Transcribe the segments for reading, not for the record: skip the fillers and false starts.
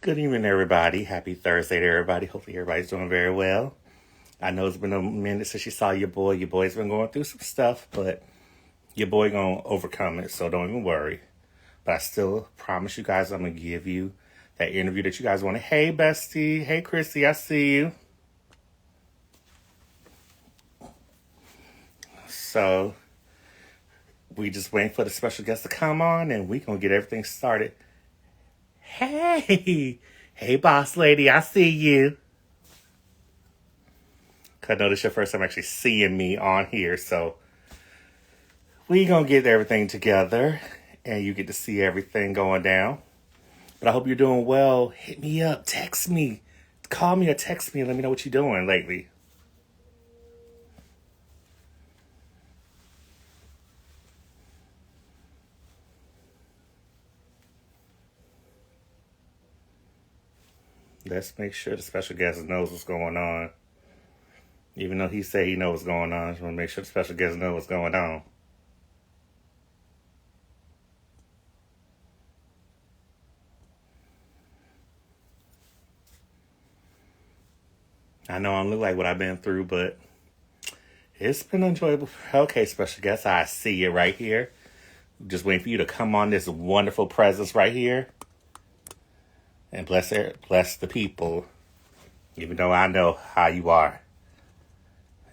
Good evening, everybody. Happy Thursday to everybody. Hopefully, everybody's doing very well. I know it's been a minute since you saw your boy. Your boy's been going through some stuff, but your boy gonna overcome it, so don't even worry. But I still promise you guys I'm gonna give you that interview that you guys wanted. Hey, bestie. Hey, Chrissy. I see you. So we just waiting for the special guest to come on, and we gonna get everything started. Hey, hey, boss lady. I see you. Cause I know this is your first time actually seeing me on here, so we gonna get everything together, and you get to see everything going down. But I hope you're doing well. Hit me up, text me, call me or text me, and let me know what you're doing lately. Let's make sure the special guest knows what's going on. Even though he say he knows what's going on, I just want to make sure the special guest knows what's going on. I know I don't look like what I've been through, but it's been enjoyable. Okay, special guest, I see you right here. Just waiting for you to come on this wonderful presence right here and bless the people. Even though I know how you are.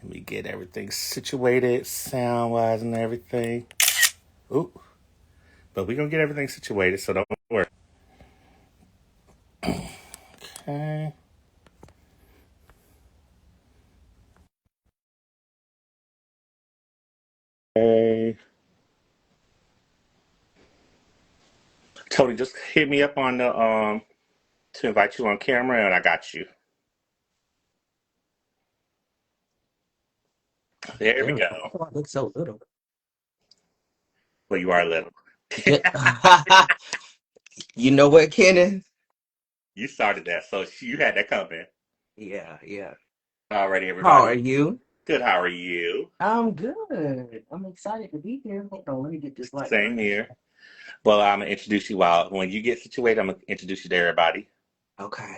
Let me get everything situated, sound wise and everything. Ooh. But we're gonna get everything situated, so don't worry. Okay. Okay. Tony, just hit me up on the to invite you on camera and I got you. There we Damn, why go. do I look so little? Well, you are little. Yeah. You know what, Kenneth? You started that, so you had that coming. Yeah, yeah. Alrighty, How are everybody. you? Good, how are you? I'm good. I'm excited to be here. Hold on, let me get this light Same right. here. Well, I'm gonna introduce you while when you get situated, I'm gonna introduce you to everybody. Okay.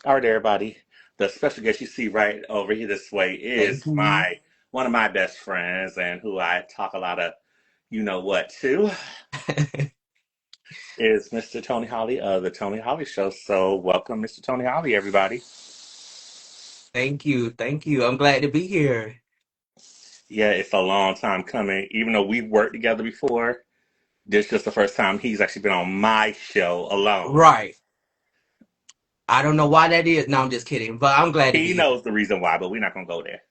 All right, everybody. The special guest you see right over here this way Thank is you. my one of my best friends and who I talk a lot of you know what to is Mr. Tony Holly of the Tony Holly Show. So welcome, Mr. Tony Holly, everybody. Thank you. Thank you. I'm glad to be here. Yeah, it's a long time coming. Even though we've worked together before, this is just the first time he's actually been on my show alone. Right. I don't know why that is. No, I'm just kidding, but I'm glad to He be knows the reason why, but we're not gonna go there.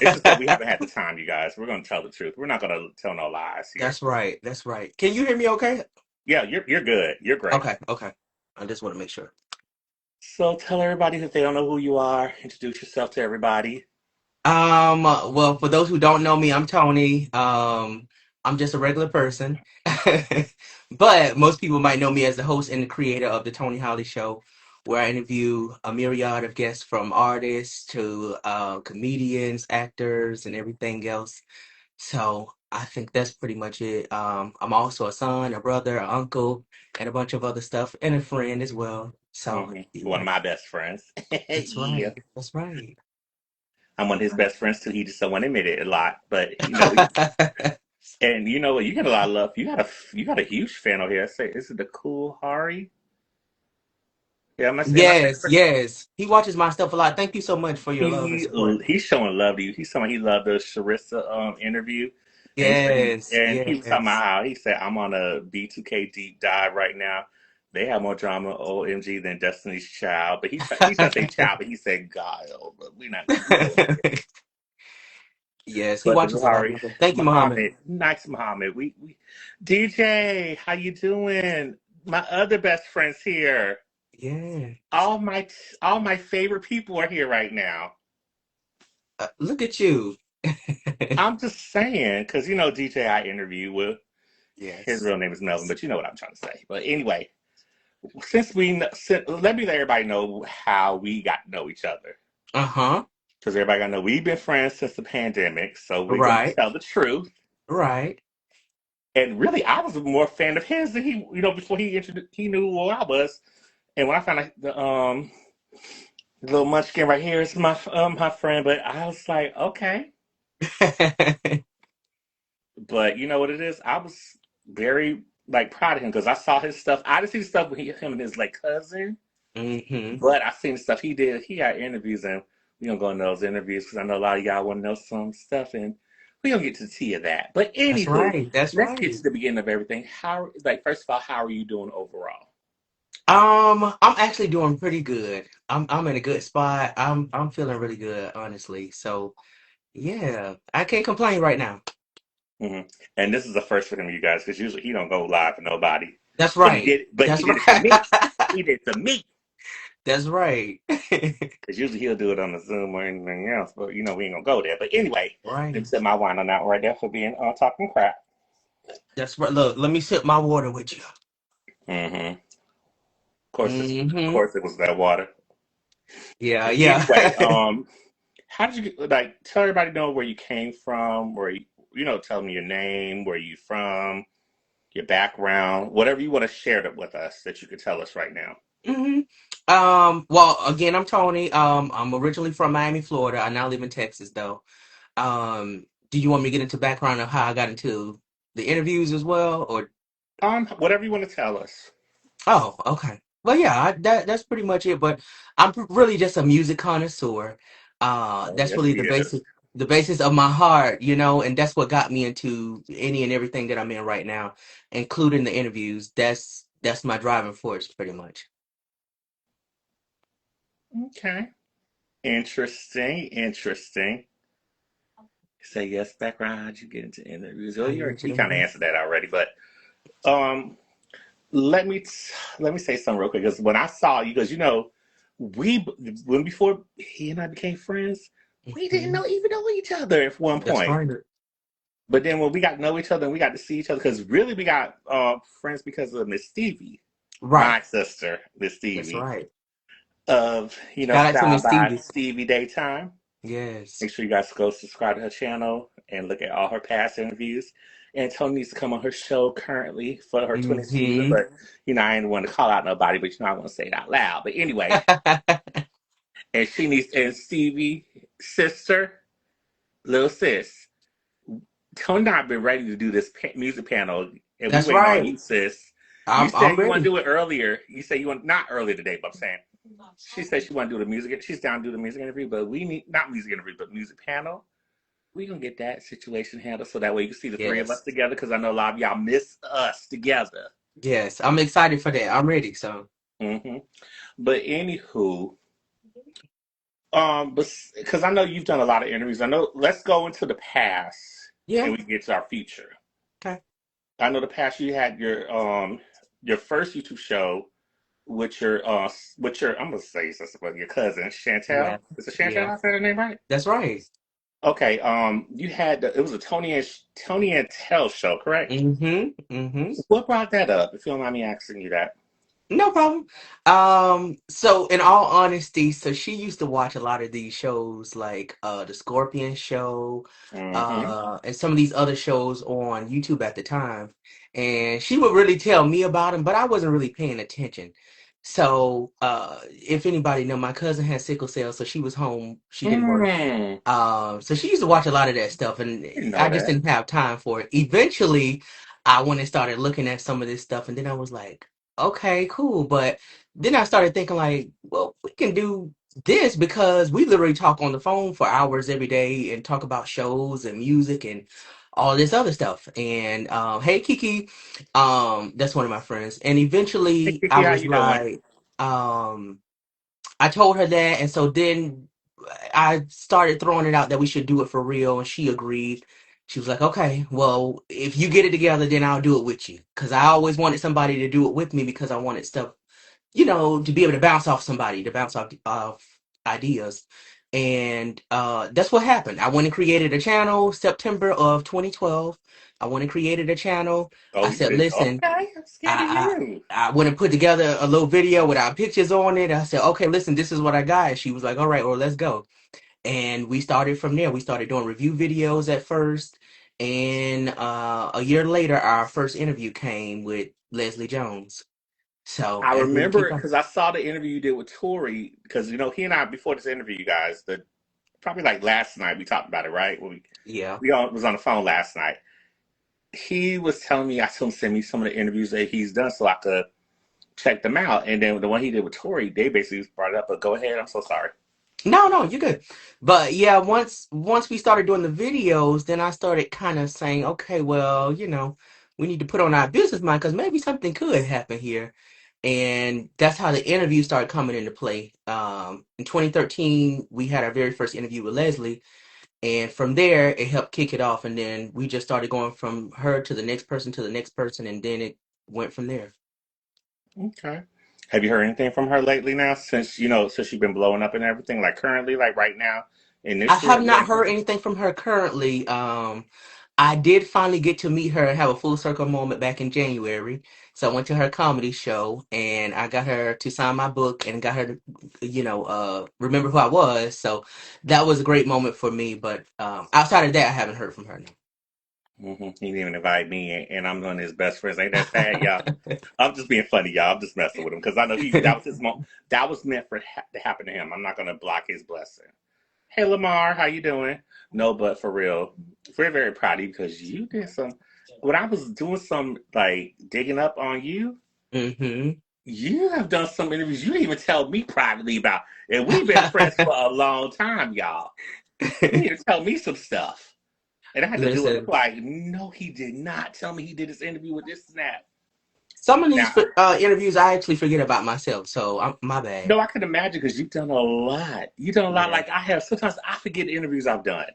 It's just that here. we haven't had the time, you guys. We're gonna tell the truth. We're not gonna tell no lies here. That's right. That's right. Can you hear me okay? Yeah, you're good. You're great. Okay, okay. I just want to make sure. So tell everybody if they don't know who you are, introduce yourself to everybody. Well, for those who don't know me, I'm Tony. I'm just a regular person. But most people might know me as the host and the creator of the Tony Holly Show, where I interview a myriad of guests from artists to comedians, actors, and everything else. So I think that's pretty much it. I'm also a son, a brother, an uncle, and a bunch of other stuff, and a friend as well. So One of yeah, my best friends. that's Yeah. right. That's right. I'm one of his best friends too. He just don't want to admit it a lot. But and you know what, you get a lot of love. You got a huge fan over here. I say, is it the cool Hari? Yeah, am I saying Yes, yes. He watches my stuff a lot. Thank you so much for your love and he support. he's showing love to you. He's showing he loved the Sharissa interview. And Yes, he was talking about yes. how he said, I'm on a B2K deep dive right now. They have more drama OMG than Destiny's Child. But he's trying to say child, but he said Guile. But we're not gonna go there. Yes, he But the watches a lot of Buhari my stuff. Thank you, Muhammad. Muhammad, nice Muhammad. We DJ, how you doing? My other best friends here. Yeah. All my all my favorite people are here right now. Look at you. I'm just saying, because you know DJ I interviewed with, his Yes. real name is Melvin, but you know what I'm trying to say. But anyway, let me let everybody know how we got to know each other. Uh-huh. Because everybody got to know we've been friends since the pandemic, so we're going to Right. tell the truth. Right. And really, I was more fan of his than he, before he knew who I was. And when I found out the little munchkin right here is my friend, but I was like, okay. But you know what it is? I was very like proud of him because I saw his stuff. I didn't see the stuff with him and his like cousin, Hmm. but I seen the stuff he did. He had interviews, and we gonna go into those interviews because I know a lot of y'all want to know some stuff, and we gonna get to the tea of that. But That's anywho, right. That's let's get right. to the beginning of everything. How, like, first of all, how are you doing overall? I'm actually doing pretty good. I'm in a good spot. I'm feeling really good, honestly. So yeah, I can't complain right now. hmm And this is the first for him, you guys, because usually he don't go live for nobody, That's but he right. did. But he That's did it for right. me. He did it for me. That's right. Because usually he'll do it on the Zoom or anything else, but you know we ain't gonna go there. But anyway, let me Right. set my wine on that right there for being talking crap. That's right. Look, let me sip my water with you. Of of Hmm. course, it was that water. Yeah, But yeah. anyway, how did you like tell everybody know where you came from, where you know, tell them your name, where you from, your background, whatever you want to share that with us that you could tell us right now. hmm Well, again, I'm Tony. I'm originally from Miami, Florida. I now live in Texas, though. Do you want me to get into background of how I got into the interviews as well, or? Whatever you want to tell us. Oh, okay. Well, yeah, that's pretty much it. But I'm really just a music connoisseur. Oh, That's yes, really he is. the basis of my heart, and that's what got me into any and everything that I'm in right now, including the interviews. That's my driving force, pretty much. Okay. Interesting. Interesting. Say yes, background. How'd you get into interviews? Oh, How you get we your kind of interview? answered that already, but um, let me let me say something real quick. Because when I saw you, because you know, we when before he and I became friends, we didn't Mhm. know even know each other at one That's point. right. But then when we got to know each other and we got to see each other, because really we got friends because of Miss Stevie, Right. my sister, Miss That's Stevie, right. of Shout out to Style Miss by Stevie. Stevie Daytime. Yes. Make sure you guys go subscribe to her channel and look at all her past interviews. And Tony needs to come on her show currently for her 20th season, Hmm. but I ain't want to call out nobody, but I want to say it out loud. But anyway, and she needs and Stevie, sister, little sis, Tony and I have been ready to do this music panel, and we That's waiting on right. you, sis. You I'm said you want to ready. do it earlier. You said you want not earlier today, but I'm saying she said she want to do the music. She's down to do the music interview, but we need not music interview, but music panel. We gonna get that situation handled so that way you can see the three of us Yes. together. Because I know a lot of y'all miss us together. Yes. I'm excited for that. I'm ready. So hmm But anywho, but because I know you've done a lot of interviews, I know. Let's go into the past yeah. and we can get to our future. Okay. I know the past you had your first YouTube show with your I'm gonna say this, but your cousin Chantel. Yeah. Is it Chantel? Yeah. I said her name right. That's right. Okay. You had it was a Tony and Tell show, correct? Mm-hmm. Mm-hmm. What brought that up? If you don't mind me asking you that. No problem. So in all honesty, so she used to watch a lot of these shows like the Scorpion Show, Mm-hmm. and some of these other shows on YouTube at the time. And she would really tell me about them, but I wasn't really paying attention. So if anybody know, my cousin had sickle cell, so she was home, she didn't work. Mm. So she used to watch a lot of that stuff, and I didn't know I just that. didn't have time for it. Eventually, I went and started looking at some of this stuff, and then I was like, okay, cool. But then I started thinking, like, well, we can do this because we literally talk on the phone for hours every day and talk about shows and music and all this other stuff. And hey, Kiki, that's one of my friends. And Hey eventually, I Kiki, how was you doing? like, I told her that, and so then I started throwing it out that we should do it for real, and she agreed. She was like, "Okay, well, if you get it together, then I'll do it with you." Because I always wanted somebody to do it with me because I wanted stuff, to be able to bounce off somebody, to bounce off ideas. And that's what happened. I went and created a channel September of 2012. I went and created a channel. Oh, I you said, did. "Listen." Okay, I'm scared of I, you. I went and put together a little video with our pictures on it. I said, okay, listen, this is what I got. And she was like, all right, well, let's go. And we started from there. We started doing review videos at first. And a year later, our first interview came with Leslie Jones. So I and we keep remember going. because I saw the interview you did with Tori. Because he and I before this interview, you guys, the probably like last night we talked about it, right? Yeah. We all was on the phone last night. He was telling me I told him to send me some of the interviews that he's done so I could check them out. And then the one he did with Tori, they basically brought it up. But go ahead, I'm so sorry. No, no, you're good. But yeah, once we started doing the videos, then I started kind of saying, okay, well, we need to put on our business mind because maybe something could happen here. And that's how the interviews started coming into play. In 2013, we had our very first interview with Leslie, and from there, it helped kick it off. And then we just started going from her to the next person to the next person, and then it went from there. Okay. Have you heard anything from her lately now since she's been blowing up and everything? Like currently, like right now, I initially, have have you heard not heard anything? anything from her currently. I did finally get to meet her and have a full circle moment back in January. So I went to her comedy show and I got her to sign my book and got her to, remember who I was. So that was a great moment for me. But outside of that, I haven't heard from her He didn't even invite me, and I'm one of his best friends. Ain't that sad, y'all? now. I'm just being funny, y'all. I'm just messing with him because I know that was his moment. That was meant to happen to him. I'm not gonna block his blessing. Hey, Lamar, how you doing? No, but for real, we're very proud of you because you did some. When I was doing some like digging up on you, hmm you have done some interviews you didn't even tell me privately about, and we've been friends for a long time, y'all. You need to tell me some stuff. And I had to do it. Listen, Like, no, he did not tell me he did his interview with this snap. some of these Now, interviews I actually forget about myself. So my bad. no, I can imagine because you've done a lot. You've done a lot. Yeah. Like I have. Sometimes I forget the interviews I've done.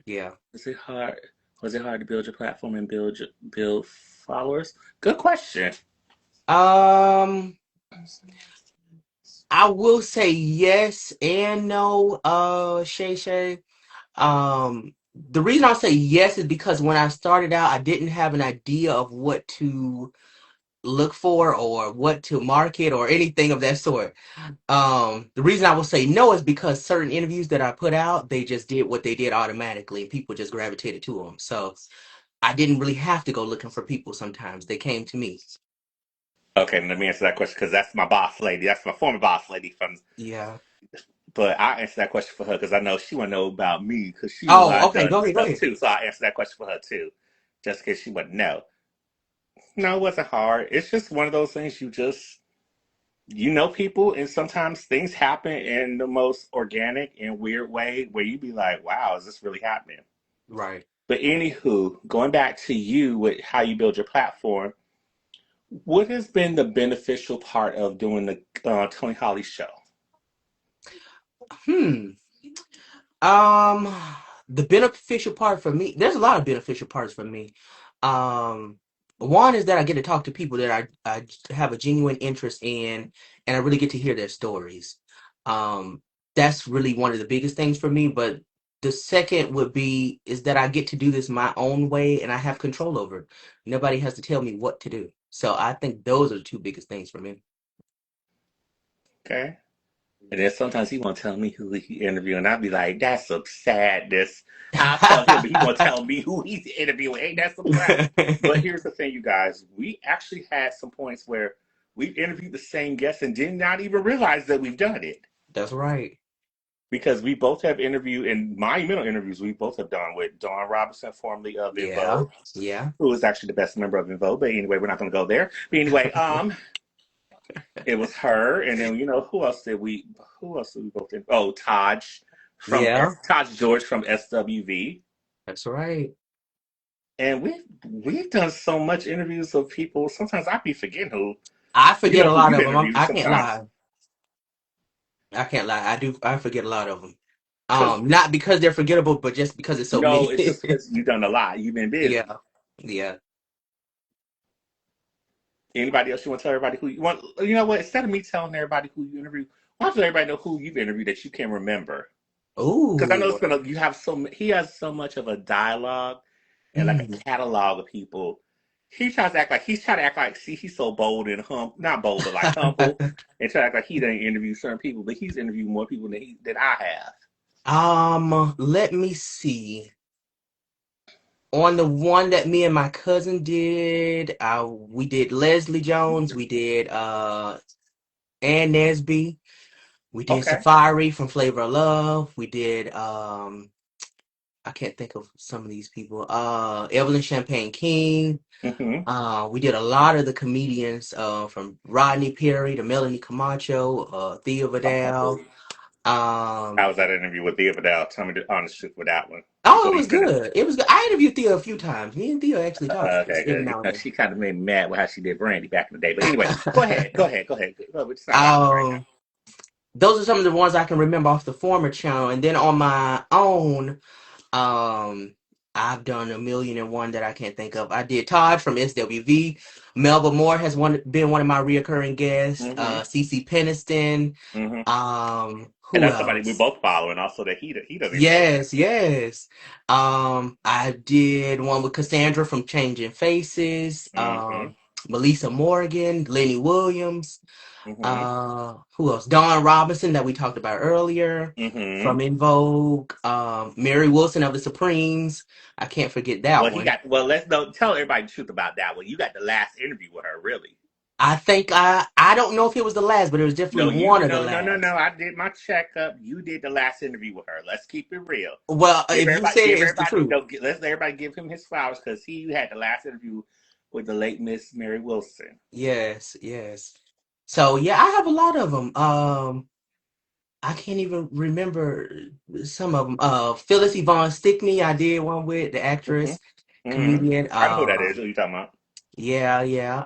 Yeah. Is it hard? Was it hard to build your platform and build followers? Good question. Um, I will say yes and no, Shay Shay. The reason I say yes is because when I started out, I didn't have an idea of what to look for or what to market or anything of that sort. The reason I will say no is because certain interviews that I put out, they just did what they did automatically, and people just gravitated to them. So I didn't really have to go looking for people sometimes. They came to me. Okay, let me answer that question because that's my boss lady. That's my former boss lady from. Yeah. But I answer that question for her because I know she want to know about me because she knows Oh, I've okay. done Go ahead. Go stuff ahead. too. So I answer that question for her too, just in case she wouldn't know. No, it wasn't hard. It's just one of those things you know people and sometimes things happen in the most organic and weird way where you be like, wow, is this really happening? Right. But anywho, going back to you with how you build your platform, what has been the beneficial part of doing the Tony Holly show? Hmm. Um, the beneficial part for me, there's a lot of beneficial parts for me. Um, One is that I get to talk to people that I have a genuine interest in, and I really get to hear their stories. Um, that's really one of the biggest things for me. But the second would be is that I get to do this my own way, and I have control over it. Nobody has to tell me what to do. So I think those are the two biggest things for me. Okay. And then sometimes he won't tell me who he interviewing. And I'll be like, that's some sadness. I'll tell him, but he won't tell me who he's interviewing. Ain't that some crap? But here's the thing, you guys. We actually had some points where we interviewed the same guest and did not even realize that we've done it. That's right. Because we both have interviewed in monumental interviews we both have done with Dawn Robinson, formerly of Yeah. Invo, Yeah. who is actually the best member of Invo. But anyway, we're not going to go there. But anyway, it was her, and then Who else did we both? Oh, Yeah. Taj George from SWV, That's right. and we've done so much interviews of people. Sometimes I be forgetting I forget a who lot you've of them. interviewed. I can't Sometimes lie. I can't lie. I do. I forget a lot of them. because Not because they're forgettable, but just because it's so no, many. it's just because you've done a lot. You've been busy. Yeah. Yeah. Anybody else you want to tell everybody who you want? You know what? Instead of me telling everybody who you interviewed, why don't you let everybody know who you've interviewed that you can remember? Because I know Ooh. you have he has so much of a dialogue and like a Mm. catalog of people. He's trying to act like see he's so bold and not bold but like humble and try to act like he doesn't interview certain people, but he's interviewed more people than I have. Let me see. On the one that me and my cousin did, we did Leslie Jones, we did Ann Nesby, we did Okay. Safari from Flavor of Love, we did I can't think of some of these people. Evelyn Champagne King. Mm-hmm. We did a lot of the comedians from Rodney Perry to Melanie Camacho, Thea Okay. Vidal. How Um, was that interview with Thea Vidal? Tell me the honest truth with that one oh, before it you was finish. good. It was good. I interviewed Thea a few times. Me and Thea actually talk Okay, every good. You now and know, then. she kind of made me mad with how she did Brandy back in the day. But anyway, go ahead. Go ahead. Go ahead. It's not about me right um, those are some of the ones I can remember off the former channel, and then on my own, um, I've done a million and one that I can't think of. I did Todd from SWV. Melba Moore has been one of my reoccurring guests. now. CC Peniston. Mm-hmm. And Who that's somebody we else? both follow, and also that he doesn't even know that. Yes, yes. I did one with Cassandra from Changing Faces. Mm-hmm. Melissa Morgan, Lenny Williams. Mm-hmm. Who else? Dawn Robinson that we talked about earlier Mm-hmm. from In Vogue. Mary Wilson of the Supremes. I can't forget that Well, he one. got. Well, let's know. Tell everybody the truth about that one. You got the last interview with her, really. I think I don't know if it was the last, but it was No, definitely you one of the no. last. I did my checkup. You did the last interview with her. Let's keep it real. Well, if you say it, Give it's the everybody. truth. No, let's everybody give him his flowers because he had the last interview with the late Miss Mary Wilson. Yes, yes. So yeah, I have a lot of them. I can't even remember some of them. Phyllis Yvonne Stickney, I did one with the Mm-hmm. actress, Mm-hmm. comedian. I know who that is. Who you talking about? Yeah, yeah.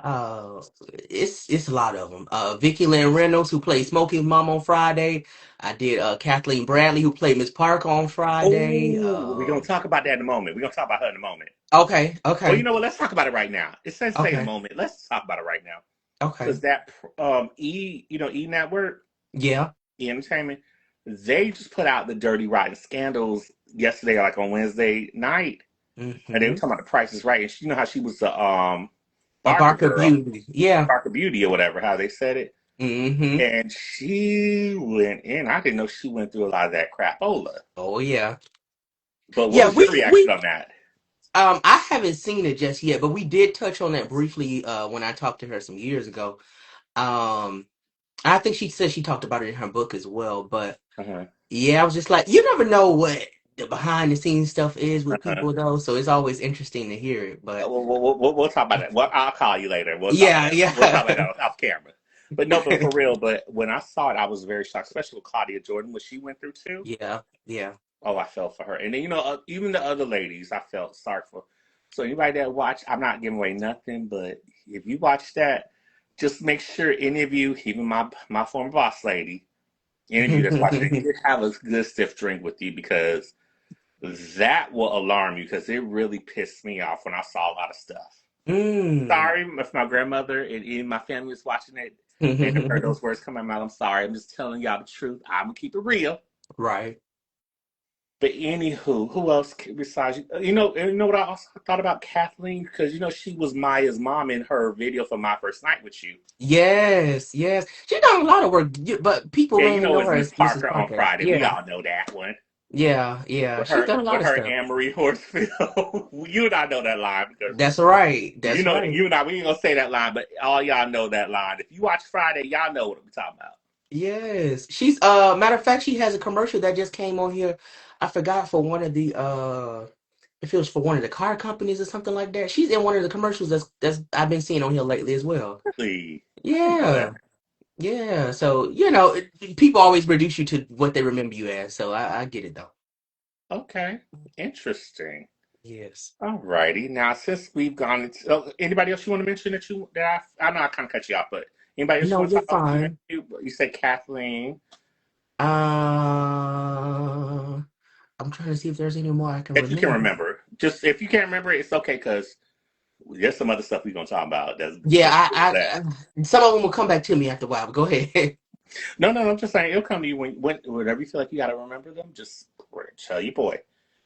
It's a lot of them. Vicky Lynn Reynolds, who played Smokey's mom on Friday. I did Kathleen Bradley, who played Miss Parker on Friday. Oh, we're gonna talk about that in a moment. We're gonna talk about her in a moment. Okay, Well, you okay, know what? Let's talk about it right now. It says say in a okay, moment. Let's talk about it right now. okay. Because that E Network, Yeah. E Entertainment, they just put out the Dirty Rotten Scandals yesterday, like on Wednesday night, and they were Mm-hmm. talking about the Price is Right, and you know how she was the A Barker Barker girl, Beauty. Yeah. Barker Beauty or whatever, how they said it, Mm-hmm. and she went in. I didn't know she went through a lot of that crapola. Oh yeah. But what Yeah, was your reaction we on that? I haven't seen it just yet, but we did touch on that briefly when I talked to her some years ago. Um, I think she said she talked about it in her book as well. But Uh-huh. yeah, I was just like, you never know what the behind the scenes stuff is with Uh-huh. people though, so it's always interesting to hear it. But We'll talk about that. Well, I'll call you later. We'll talk about yeah, that. We'll talk about yeah, that off camera. But no, but for real. But when I saw it, I was very shocked, especially with Claudia Jordan, what she went through too. yeah, yeah. Oh, I felt for her, and then even the other ladies, I felt sorry for. So anybody that watch, I'm not giving away nothing, but if you watch that, just make sure any of you, even my former boss lady, any of you that's watching it, you have a good stiff drink with you because that will alarm you because it really pissed me off when I saw a lot of stuff. Mm. Sorry if my grandmother and even my family is watching it and have heard those words come out of my mouth. I'm sorry. I'm just telling y'all the truth. I'm gonna keep it real. Right. But anywho, who else besides you? You know what I also thought about Kathleen because she was Maya's mom in her video for My First Night with You. Yes, yes. She's done a lot of work, but people Yeah, mainly know it's her Miss as Mrs. Parker on Parker. Friday. We Yeah, all know that one yeah, yeah. She's done a lot with of her stuff. Anne Marie Horsfield. You and I know that line because That's right. That's right. you and I we ain't gonna say that line, but all y'all know that line. If you watch Friday, y'all know what I'm talking about. Yes. She's matter of fact, she has a commercial that just came on here. I forgot for one of the if it was for one of the car companies or something like that. She's in one of the commercials that's I've been seeing on here lately as well. Really, I didn't know that. Yeah. Yeah. So, people always reduce you to what they remember you as. So I get it though. Okay, interesting. Yes. Alrighty. Now, since we've gone into anybody else you want to mention I know I kind of cut you off, but anybody else you No, want to you're talk about? fine. You said Kathleen. Uh, I'm trying to see if there's any more I can If you can remember. remember, just if you can't remember, it's okay because there's some other stuff we're gonna talk about. That's Yeah, just that. some of them will come back to me after a while, but go ahead. No. I'm just saying it'll come to you whenever you feel like you got to remember them. Just tell your boy.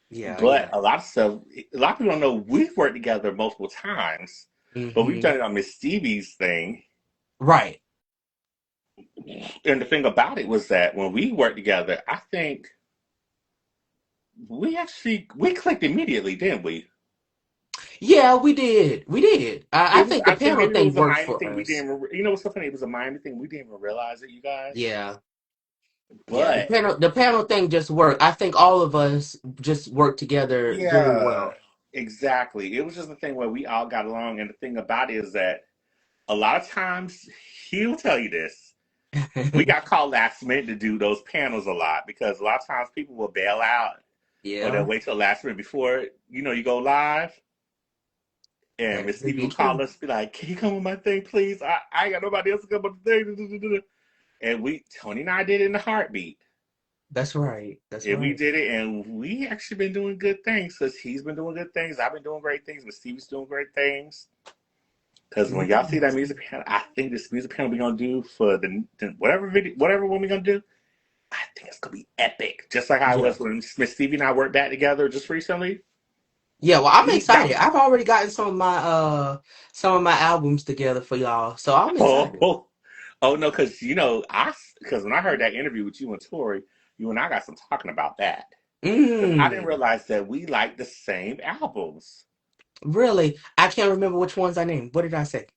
Yeah, But yeah. a lot of stuff, a lot of people don't know we've worked together multiple times, but we've Hmm. done it on Miss Stevie's thing. Right. And the thing about it was that when we worked together, I think we clicked immediately, didn't we? Yeah, we did. We did. I It was. think the I think panel maybe it thing was a worked Miami for thing. We us. didn't. You know what's so funny? It was a Miami thing. We didn't even realize it, you guys. Yeah. Yeah, the But panel thing just worked. I think all of us just worked together very yeah, well. exactly. It was just a thing where we all got along. And the thing about it is that a lot of times he'll tell you this. We got called last minute to do those panels a lot because a lot of times people will bail out or they'll Yeah, wait till last minute before you go live. And that Miss could Stevie be will call true. us, be like, "Can you come on my thing, please? I ain't got nobody else to come on the thing." And Tony and I did it in a heartbeat. That's right. That's And we right. did it, and we actually been doing good things because he's been doing good things. I've been doing great things, but Stevie's doing great things. Because when y'all see that music panel, I think this music panel we're gonna do for the whatever video, whatever one we're gonna do, I think it's gonna be epic. Just like I Yeah. was when Miss Stevie and I worked back together just recently. Yeah, well, I'm We got excited. I've already gotten some of my albums together for y'all. So I'm excited. oh no, because because when I heard that interview with you and Tori, you and I got some talking about that. Because I didn't Mm, realize that we like the same albums. really? I can't remember which ones I named. What did I say?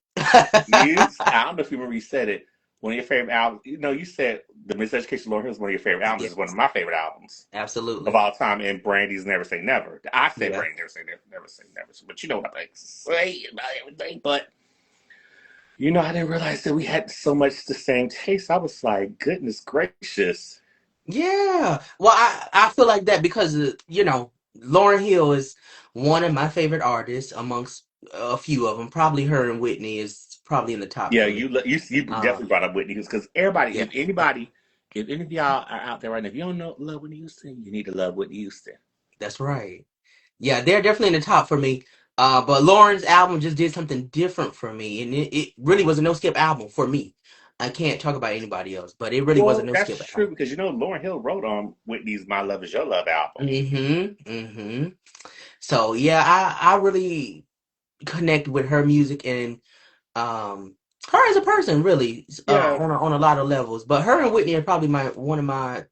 I don't know if you remember you said it. One of your favorite albums. You said the Miseducation of Lauryn Hill is one of your favorite albums. It's one of Yes, my favorite albums of absolutely. all time. And Brandy's Never Say Never. I said Yeah. Brandy Never Say Never, Never Say Never. But you know what I say about everything. But I didn't realize that we had so much the same taste. I was like, goodness gracious. Yeah. Well, I feel like that because Lauryn Hill is one of my favorite artists amongst a few of them. Probably her and Whitney is probably in the top Yeah, for me. you Uh, definitely brought up Whitney Houston because everybody, yeah. if any of y'all are out there right now, if you don't know love Whitney Houston, you need to love Whitney Houston. That's right. Yeah, they're definitely in the top for me. But Lauren's album just did something different for me, and it really was a no skip album for me. I can't talk about anybody else, but it really was a Well, no that's skip true album. because Lauryn Hill wrote on Whitney's "My Love Is Your Love" album. Mm-hmm. So yeah, I really connect with her music and her as a person, really, Yeah. on a lot of levels. But her and Whitney are probably my one of my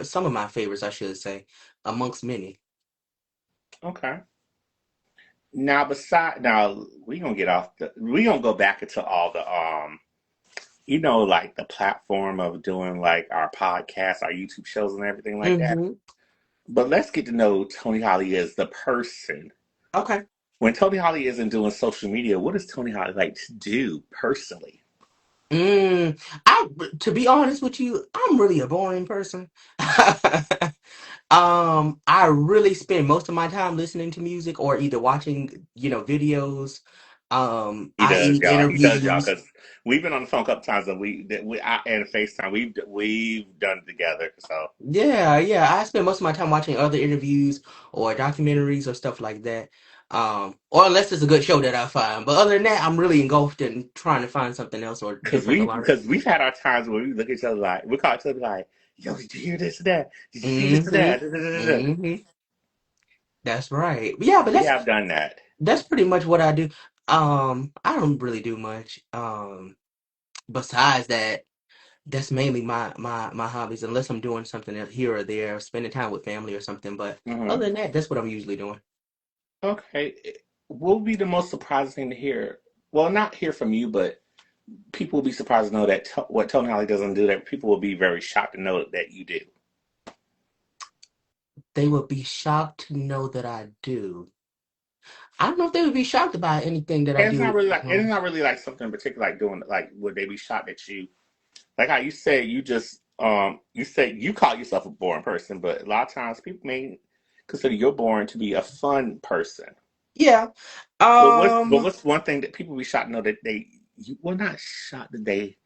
some of my favorites, I should say, amongst many. Okay. Now we gonna go back into all the like the platform of doing like our podcasts, our YouTube shows, and everything like that. Mm-hmm. But let's get to know Tony Holly as the person. Okay. When Tony Holly isn't doing social media, what does Tony Holly like to do personally? Mm, to be honest with you, I'm really a boring person. I really spend most of my time listening to music or either watching, videos. He I does, eat y'all. He does, y'all. interviews. Because we've been on the phone a couple times, and and FaceTime. We've done it together. So Yeah, yeah. I spend most of my time watching other interviews or documentaries or stuff like that. Or unless it's a good show that I find. But other than that, I'm really engulfed in trying to find something else or different to learn. because we've had our times where we look at each other like we call each other like, "Yo, did you hear this or that? Did you see this or Mm-hmm. that?" Da, da, da, da, da. Mm-hmm. That's right. Yeah, but We have done that. that's pretty much what I do. I don't really do much. Besides that, that's mainly my hobbies, unless I'm doing something here or there, spending time with family or something. But other Hmm. than that, that's what I'm usually doing. Okay, what would be the most surprising thing to hear? Well, not hear from you, but people will be surprised to know that what Tony Holly doesn't do. That people will be very shocked to know that you do. They would be shocked to know that I do. I don't know if they would be shocked about anything that I And it's not do. really like it's not really like something in particular like doing like would they be shocked at you like how you say you say you call yourself a boring person, but a lot of times people may consider you're boring to be a fun person. Yeah. But Um, what's one thing that people be shocked to know that well not shocked that they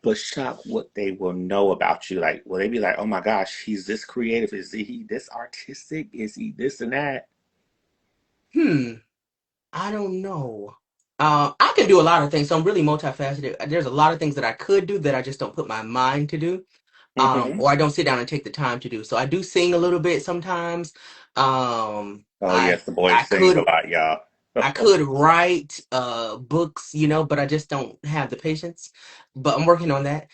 but shocked what they will know about you. Like will they be like, oh my gosh, he's this creative, is he this artistic, is he this and that? hmm. I don't know. I can do a lot of things, so I'm really multifaceted. There's a lot of things that I could do that I just don't put my mind to do. Hmm. Or I don't sit down and take the time to do. So I do sing a little bit sometimes. Um, Oh I yes, the boy I sings a could lot, y'all. I could write books, but I just don't have the patience. But I'm working on that.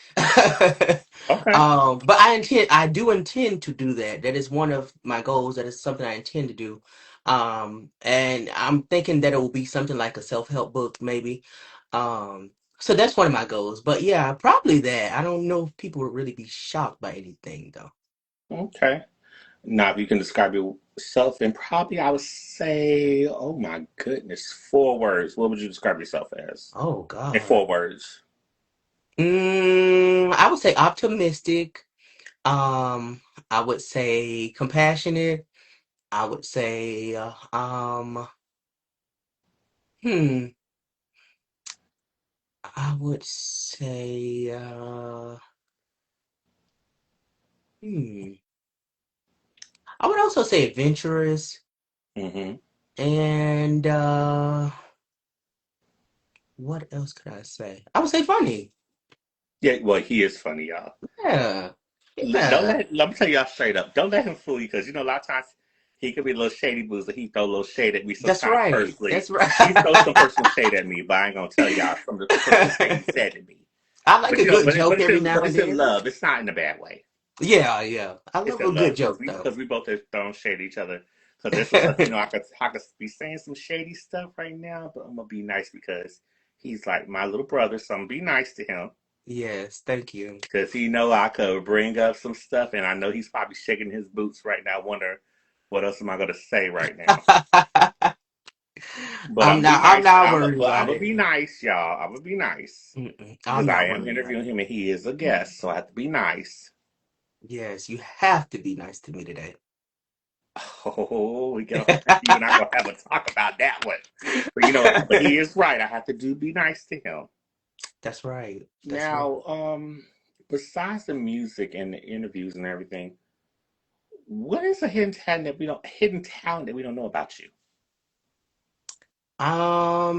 Okay. But I do intend to do that. That is one of my goals. That is something I intend to do. And I'm thinking that it will be something like a self-help book, maybe. Um, so that's one of my goals. But yeah, probably that. I don't know if people would really be shocked by anything though. Okay. Now, if you can describe yourself in probably, I would say, oh my goodness, 4 words. What would you describe yourself as? Oh In God. 4 words. I would say optimistic. Um, I would say compassionate. I would say, hmm, I would say, hmm, I would also say adventurous Mm-hmm. and, what else could I say? I would say funny. Yeah, well, he is funny, y'all. Yeah. Don't Yeah. let me tell y'all straight up. Don't let him fool you because you know a lot of times he could be a little shady boozer. He throw a little shade at me That's sometimes right. personally. That's right. He throws some personal shade at me, but I ain't gonna tell y'all some of the personal shade he said to me. I like But a you know, good joke every now but and it's in then. love. It's not in a bad way. Yeah, yeah. I It's love a in good love joke though. because we both have thrown shade at each other. Because there's some stuff you know I could be saying some shady stuff right now, but I'm gonna be nice because he's like my little brother, so I'm gonna be nice to him. Yes, thank you. Because he know I could bring up some stuff, and I know he's probably shaking his boots right now, wonder what else am I gonna say right now. But I'm be I'm nice. not worried I'm about gonna it. be nice, y'all. I'm gonna be nice I'm because I not am worried about interviewing it. him, and he is a guest, so I have to be nice. Yes, you have to be nice to me today. Oh, you and I gonna have a talk about that one. But but he is right. I have to do be nice to him. That's right. That's right. Now, besides the music and the interviews and everything, what is a hidden talent that we don't know about you? Um,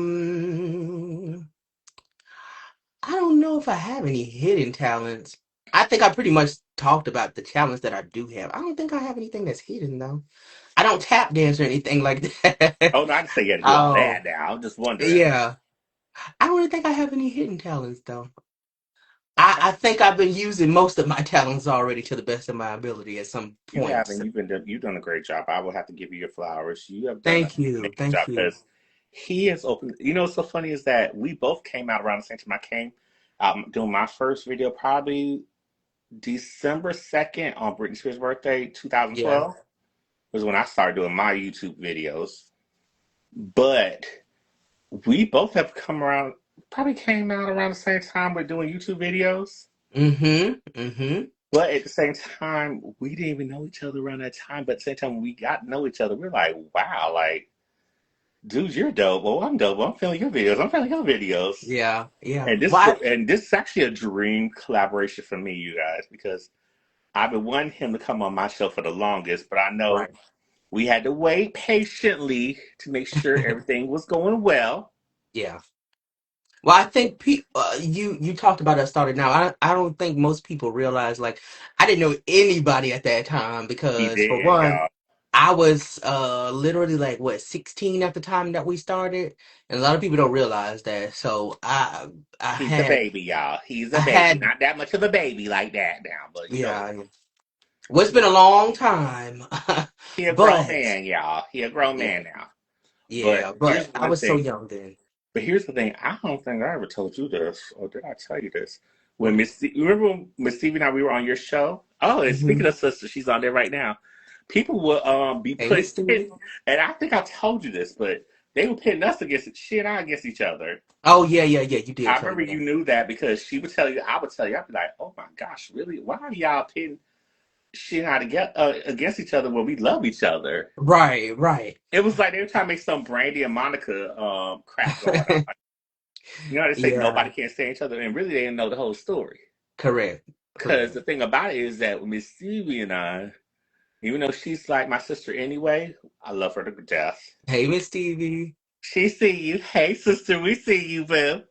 I don't know if I have any hidden talents. I think I pretty much talked about the talents that I do have. I don't think I have anything that's hidden though. I don't tap dance or anything like that. Oh no, I didn't say you had to do all Oh, that now. I'm just wondering. yeah. I don't really think I have any hidden talents though. Okay. I think I've been using most of my talents already to the best of my ability at some You have, and points. you've done a great job. I will have to give you your flowers. You have done an Thank you. amazing Thank job you. because he has opened. You know, what's so funny is that we both came out around the same time I came. Doing my first video probably December 2nd on Britney Spears' birthday, Yeah. 2012 was when I started doing my YouTube videos. But we both have come around, probably came out around the same time we're doing YouTube videos. Mm-hmm. Mm-hmm. But at the same time, we didn't even know each other around that time. But at the same time, when we got to know each other, we're like, wow, like, dude, you're dope. Well, I'm dope. I'm feeling your videos. I'm feeling your videos. Yeah. Yeah. And this Why? and this is actually a dream collaboration for me, you guys, because I've been wanting him to come on my show for the longest, but I know Right. we had to wait patiently to make sure everything was going well. Yeah. Well, I think you talked about us started now. I don't think most people realize like I didn't know anybody at that time He because for did, one, y'all. I was literally like what 16 at the time that we started, and a lot of people don't realize that. So I He's a had baby, y'all. He's I a baby. had Not that much of a baby like that now, but yeah. Well, it's been a long time, he a grown but man, y'all. He a grown yeah, man now. But yeah. But I was so young then. here's the thing. I don't think I ever told you this, or did I tell you this? What When is? you remember when Miss Stevie and I we were on your show? Oh, and speaking Mm-hmm. of sister, she's on there right now. People will be Hey, Miss putting, Stevie. and I think I told you this, but they were pitting us against she and I against each other. Oh yeah, yeah, yeah. You did I tell remember me you that. knew that because she would tell you, I would tell you, I'd be like, oh my gosh, really? Why are y'all pitting she and I to get against each other when we love each other? Right, right. It was like they were trying to make some Brandy and Monica crap going on. You know, they say Yeah, nobody can stand each other, and really they didn't know the whole story. correct, Because correct. the thing about it is that with Miss Stevie and I, even though she's like my sister anyway, I love her to death. Hey, Miss Stevie. She see you. Hey, sister, we see you, boo.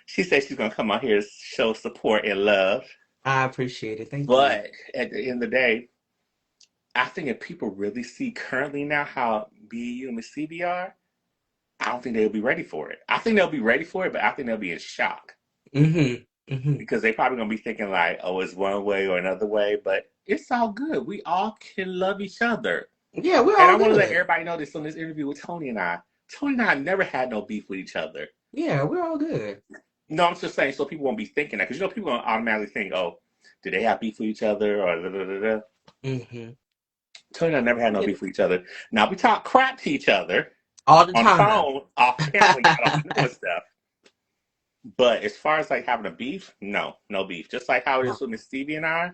She said she's gonna come out here to show support and love. I appreciate it. Thank you. But at the end of the day, I think if people really see currently now how BU and Miss Stevie are, I don't think they'll be ready for it. I think they'll be ready for it, but I think they'll be in shock. Mm-hmm. Mm-hmm. Because they probably gonna be thinking like, oh, it's one way or another way, but it's all good. We all can love each other. Yeah, we're And all I want to let good. everybody know this on this interview with Tony and I. Tony and I never had no beef with each other. Yeah, we're all good. No, I'm just saying so people won't be thinking that because you know people gonna automatically think, oh, do they have beef with each other or da da da da. Hmm. Tony and I never had no Yeah, beef with each other. Now we talk crap to each other all the on the time. phone, off camera when y'all don't know and stuff. But as far as like having a beef, no, no beef. Just like how it No, is with Miss Stevie and I,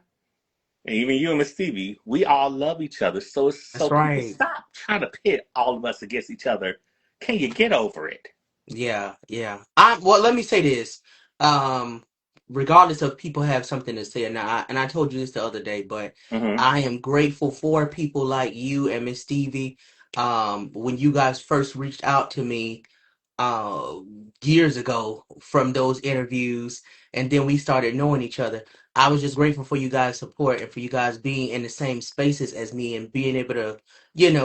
and even you and Miss Stevie, we all love each other. So that's people right. stop trying to pit all of us against each other. Can you get over it? Yeah, yeah. I well, let me say this. Um, Regardless of people have something to say, and I told you this the other day, but Mm-hmm. I am grateful for people like you and Miss Stevie. When you guys first reached out to me, uh, years ago from those interviews, and then we started knowing each other. I was just grateful for you guys' support and for you guys being in the same spaces as me and being able to,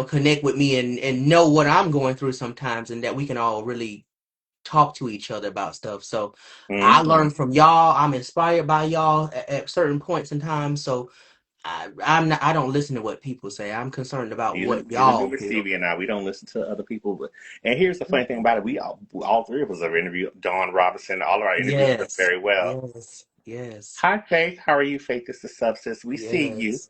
connect with me and know what I'm going through sometimes, and that we can all really talk to each other about stuff. So I Mm-hmm. learn from y'all. I'm inspired by y'all at certain points in time. So I don't listen to what people say. I'm concerned about what Neither do y'all Miss feel. Stevie and I. We don't listen to other people. But and here's the funny thing about it: all three of us have interviewed Dawn Robinson. All of our interviews went Yes, very well. yes, yes, Hi, Faith. How are you, Faith? This is Substance. We see you. yes.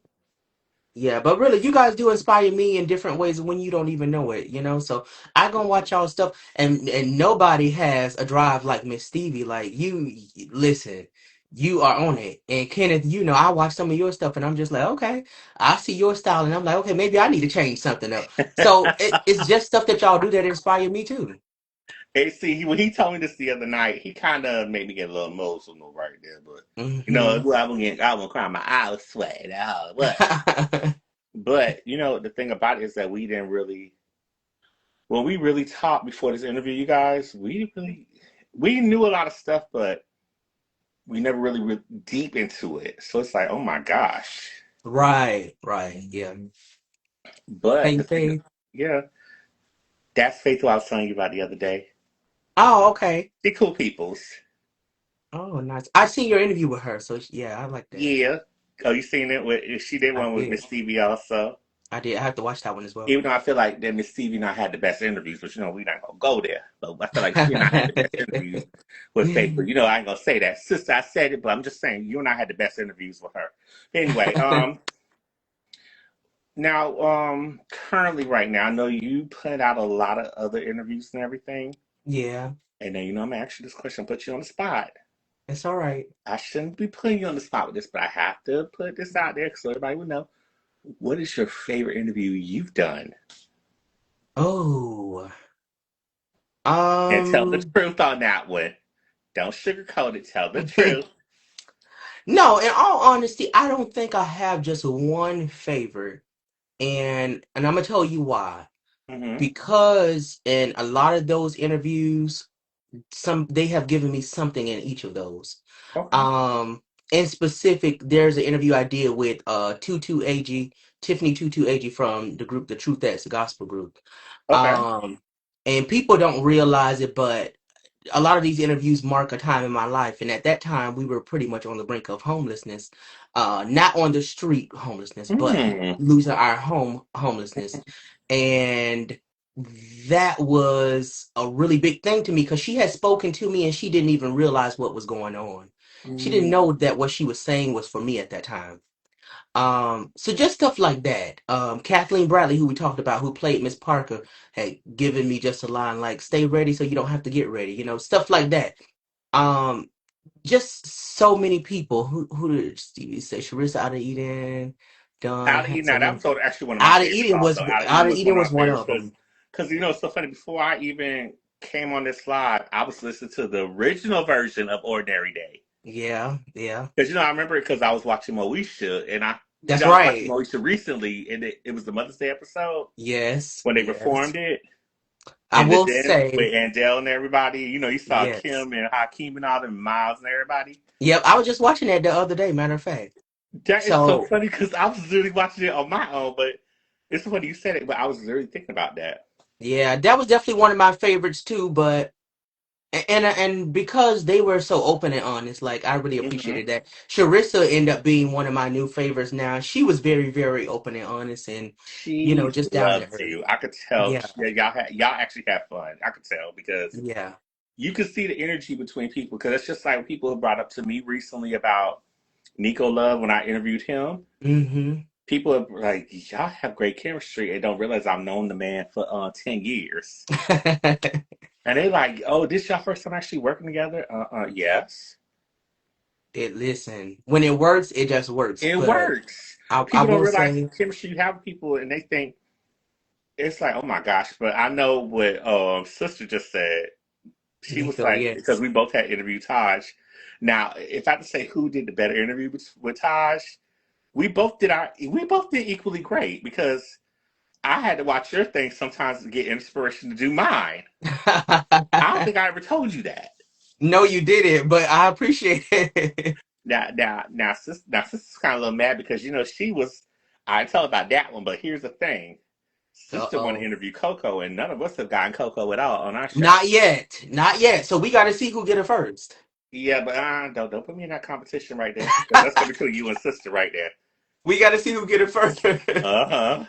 Yeah, but really, you guys do inspire me in different ways when you don't even know it. So I gonna watch y'all stuff, and nobody has a drive like Miss Stevie. Like you, listen, you are on it. And Kenneth, I watch some of your stuff, and I'm just like, okay, I see your style, and I'm like, okay, maybe I need to change something up. So it's just stuff that y'all do that inspire me too. Hey, see, when he told me this the other night, he kind of made me get a little emotional right there. But Hmm. I was crying, my eye was sweating. What? But the thing about it is that we didn't really, when we really talked before this interview, you guys, we knew a lot of stuff, but we never really went deep into it. So it's like, oh my gosh. Right, right, yeah. But the Hey, thing, Faith. yeah, that's Faith who I was telling you about the other day. Oh, okay. She cool peoples. Oh, nice. I seen your interview with her, so yeah, I like that. Yeah. Oh, you seen it? She did I one with Miss did. Stevie also. I did. I have to watch that one as well. Even though I feel like that Miss Stevie and I had the best interviews, but we're not gonna go there. But I feel like she and I had the best interviews with Faith. But I ain't gonna say that. Sister, I said it, but I'm just saying you and I had the best interviews with her. Anyway, now currently right now, I know you put out a lot of other interviews and everything. Yeah, And then I'm gonna ask you this question, put you on the spot. it's all right. I shouldn't be putting you on the spot with this, but I have to put this out there so everybody will know. What is your favorite interview you've done? Oh, And tell the um, truth on that one. Don't sugarcoat it. Tell the truth. no, in all honesty, I don't think I have just one favorite, and I'm gonna tell you why. Mm-hmm. Because in a lot of those interviews, they have given me something in each of those. Okay. Um, in specific, there's an interview I did with Tutu Ag, Tiffany Tutu Ag from the group The Truth That's Gospel Group. Okay. Um, and people don't realize it, but a lot of these interviews mark a time in my life, and at that time we were pretty much on the brink of homelessness, not on the street homelessness, but Mm. losing our home homelessness. And that was a really big thing to me because she had spoken to me and she didn't even realize what was going on. She didn't Mm. know that what she was saying was for me at that time. So just stuff like that. Kathleen Bradley, who we talked about, who played Miss Parker, had given me just a line like "Stay ready, so you don't have to get ready." Stuff like that. Um, just so many people. Who did Stevie say? Charissa out of Eden, Dawn Out of Eden. Now that Hanson. was actually one of my Out of favorites. Eden was Also, Out of Eden Out of was one Eden of was my one favorites of them. because it's so funny. Before I even came on this live, I was listening to the original version of Ordinary Day. Yeah, yeah, Because I remember it because I was watching Moesha, and that's I was watching right. Moesha recently, and it was the Mother's Day episode Yes, when they yes. performed it, I and the will dance say with Angel and everybody. You saw yes. Kim and Hakeem and all them, Miles and everybody. Yep, I was just watching that the other day. Matter of fact. That is so So funny because I was literally watching it on my own, but it's funny you said it, but I was literally thinking about that. yeah, that was definitely one of my favorites too. But And because they were so open and honest, like I really Hmm. appreciated that. Sharissa ended up being one of my new favorites now. She was very, very open and honest and, She just down to loves earth. you. I could tell. Yeah. Yeah, y'all actually have fun. I could tell because Yeah. you could see the energy between people. Because it's just like people have brought up to me recently about Nico Love when I interviewed him. Mm-hmm. People are like, y'all have great chemistry and don't realize I've known the man for 10 years. And they like, oh, this y'all first time actually working together? Yes. Listen, when it works, it just works. It But works. I People don't will realize say, the chemistry you have with people and they think it's like, oh my gosh. But I know what sister just said. She was Nico, like, because yes. we both had interviewed Taj. Now, if I had to say who did the better interview with Taj, we both did equally great because I had to watch your thing sometimes to get inspiration to do mine. I don't think I ever told you that. No, you did it, but I appreciate it. Now, sister's kind of a little mad because she was. I tell about that one, but here's the thing: sister wanted to Uh-oh. interview Coco, and none of us have gotten Coco at all on our show. Not yet. Not yet. So we got to see who get it first. Yeah, but don't put me in that competition right there because that's gonna be between you and sister right there. We got to see who get it first. Uh-huh.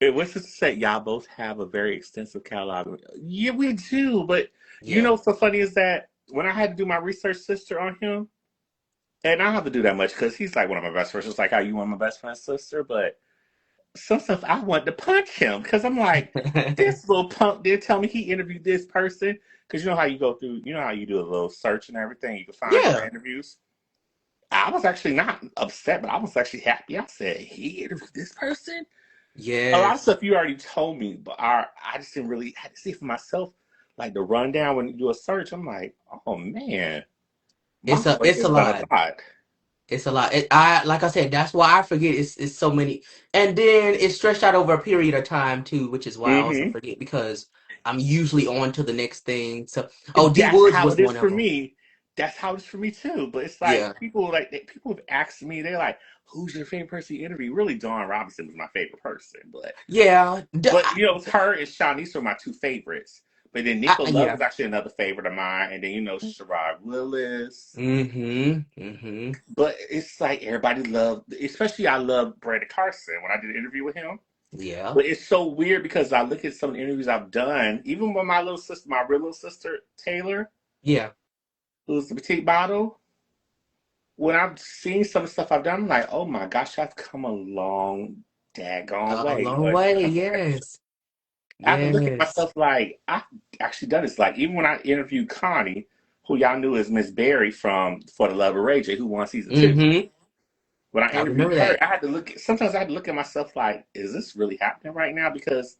What's to say? Y'all both have a very extensive catalog. Yeah, we do. But Yeah. what's so funny is that when I had to do my research sister on him, and I don't have to do that much because he's like one of my best friends, just like how you want my best friend's sister. But some stuff I wanted to punch him because I'm like, this little punk did tell me he interviewed this person. Because you know how you go through, you know how you do a little search and everything, you can find different Yeah. interviews. I was actually not upset, but I was actually happy. I said, he interviewed this person? A lot of Yes. stuff you already told me, but I just didn't really had to see for myself. Like the rundown when you do a search, I'm like, oh man, my boy It's a has done a lot. lot. It's a lot. I like I said, that's why I forget it's so many. And then it's stretched out over a period of time too, which is why I also Hmm. forget because I'm usually on to the next thing. So, oh, D That's Woods how was it is one of for them. me. That's how it is for me too. But it's like Yeah. people have asked me, they're like, "Who's your favorite person you interview?" Really, Dawn Robinson was my favorite person, but Yeah. it's her and Shanice are my two favorites. But then Nico Love Yeah. is actually another favorite of mine, and then Sherrod Willis. Mm-hmm. Mm-hmm. But it's like everybody loved, especially I love Brandon Carson when I did an interview with him. Yeah. But it's so weird because I look at some of the interviews I've done, even with my real little sister Taylor, Yeah. who's the petite bottle. When I'm seeing some of the stuff I've done, I'm like, oh my gosh, I've come a long, daggone A way. long But way. Yes. I have to look at Yes. myself like I've actually done this. Like even when I interviewed Connie, who y'all knew as Miss Barry from For the Love of Ray J, who won season two. Mm-hmm. When I I interviewed remember her, that. I had to look at sometimes I had to look at myself like, is this really happening right now? Because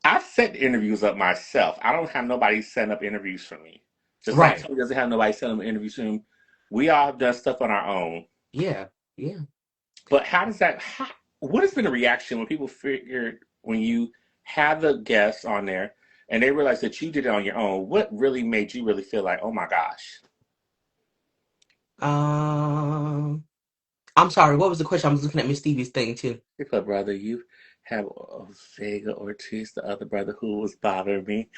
I set the interviews up myself. I don't have nobody setting up interviews for me. Just like Right. Tony doesn't have nobody setting up interviews for him. We all have done stuff on our own. Yeah. Yeah. But what has been the reaction when people figure when you have the guests on there and they realize that you did it on your own? What really made you really feel like, oh my gosh? Um, I'm sorry. What was the question? I was looking at Miss Stevie's thing too. If a brother, you have Vega Ortiz, the other brother who was bothering me.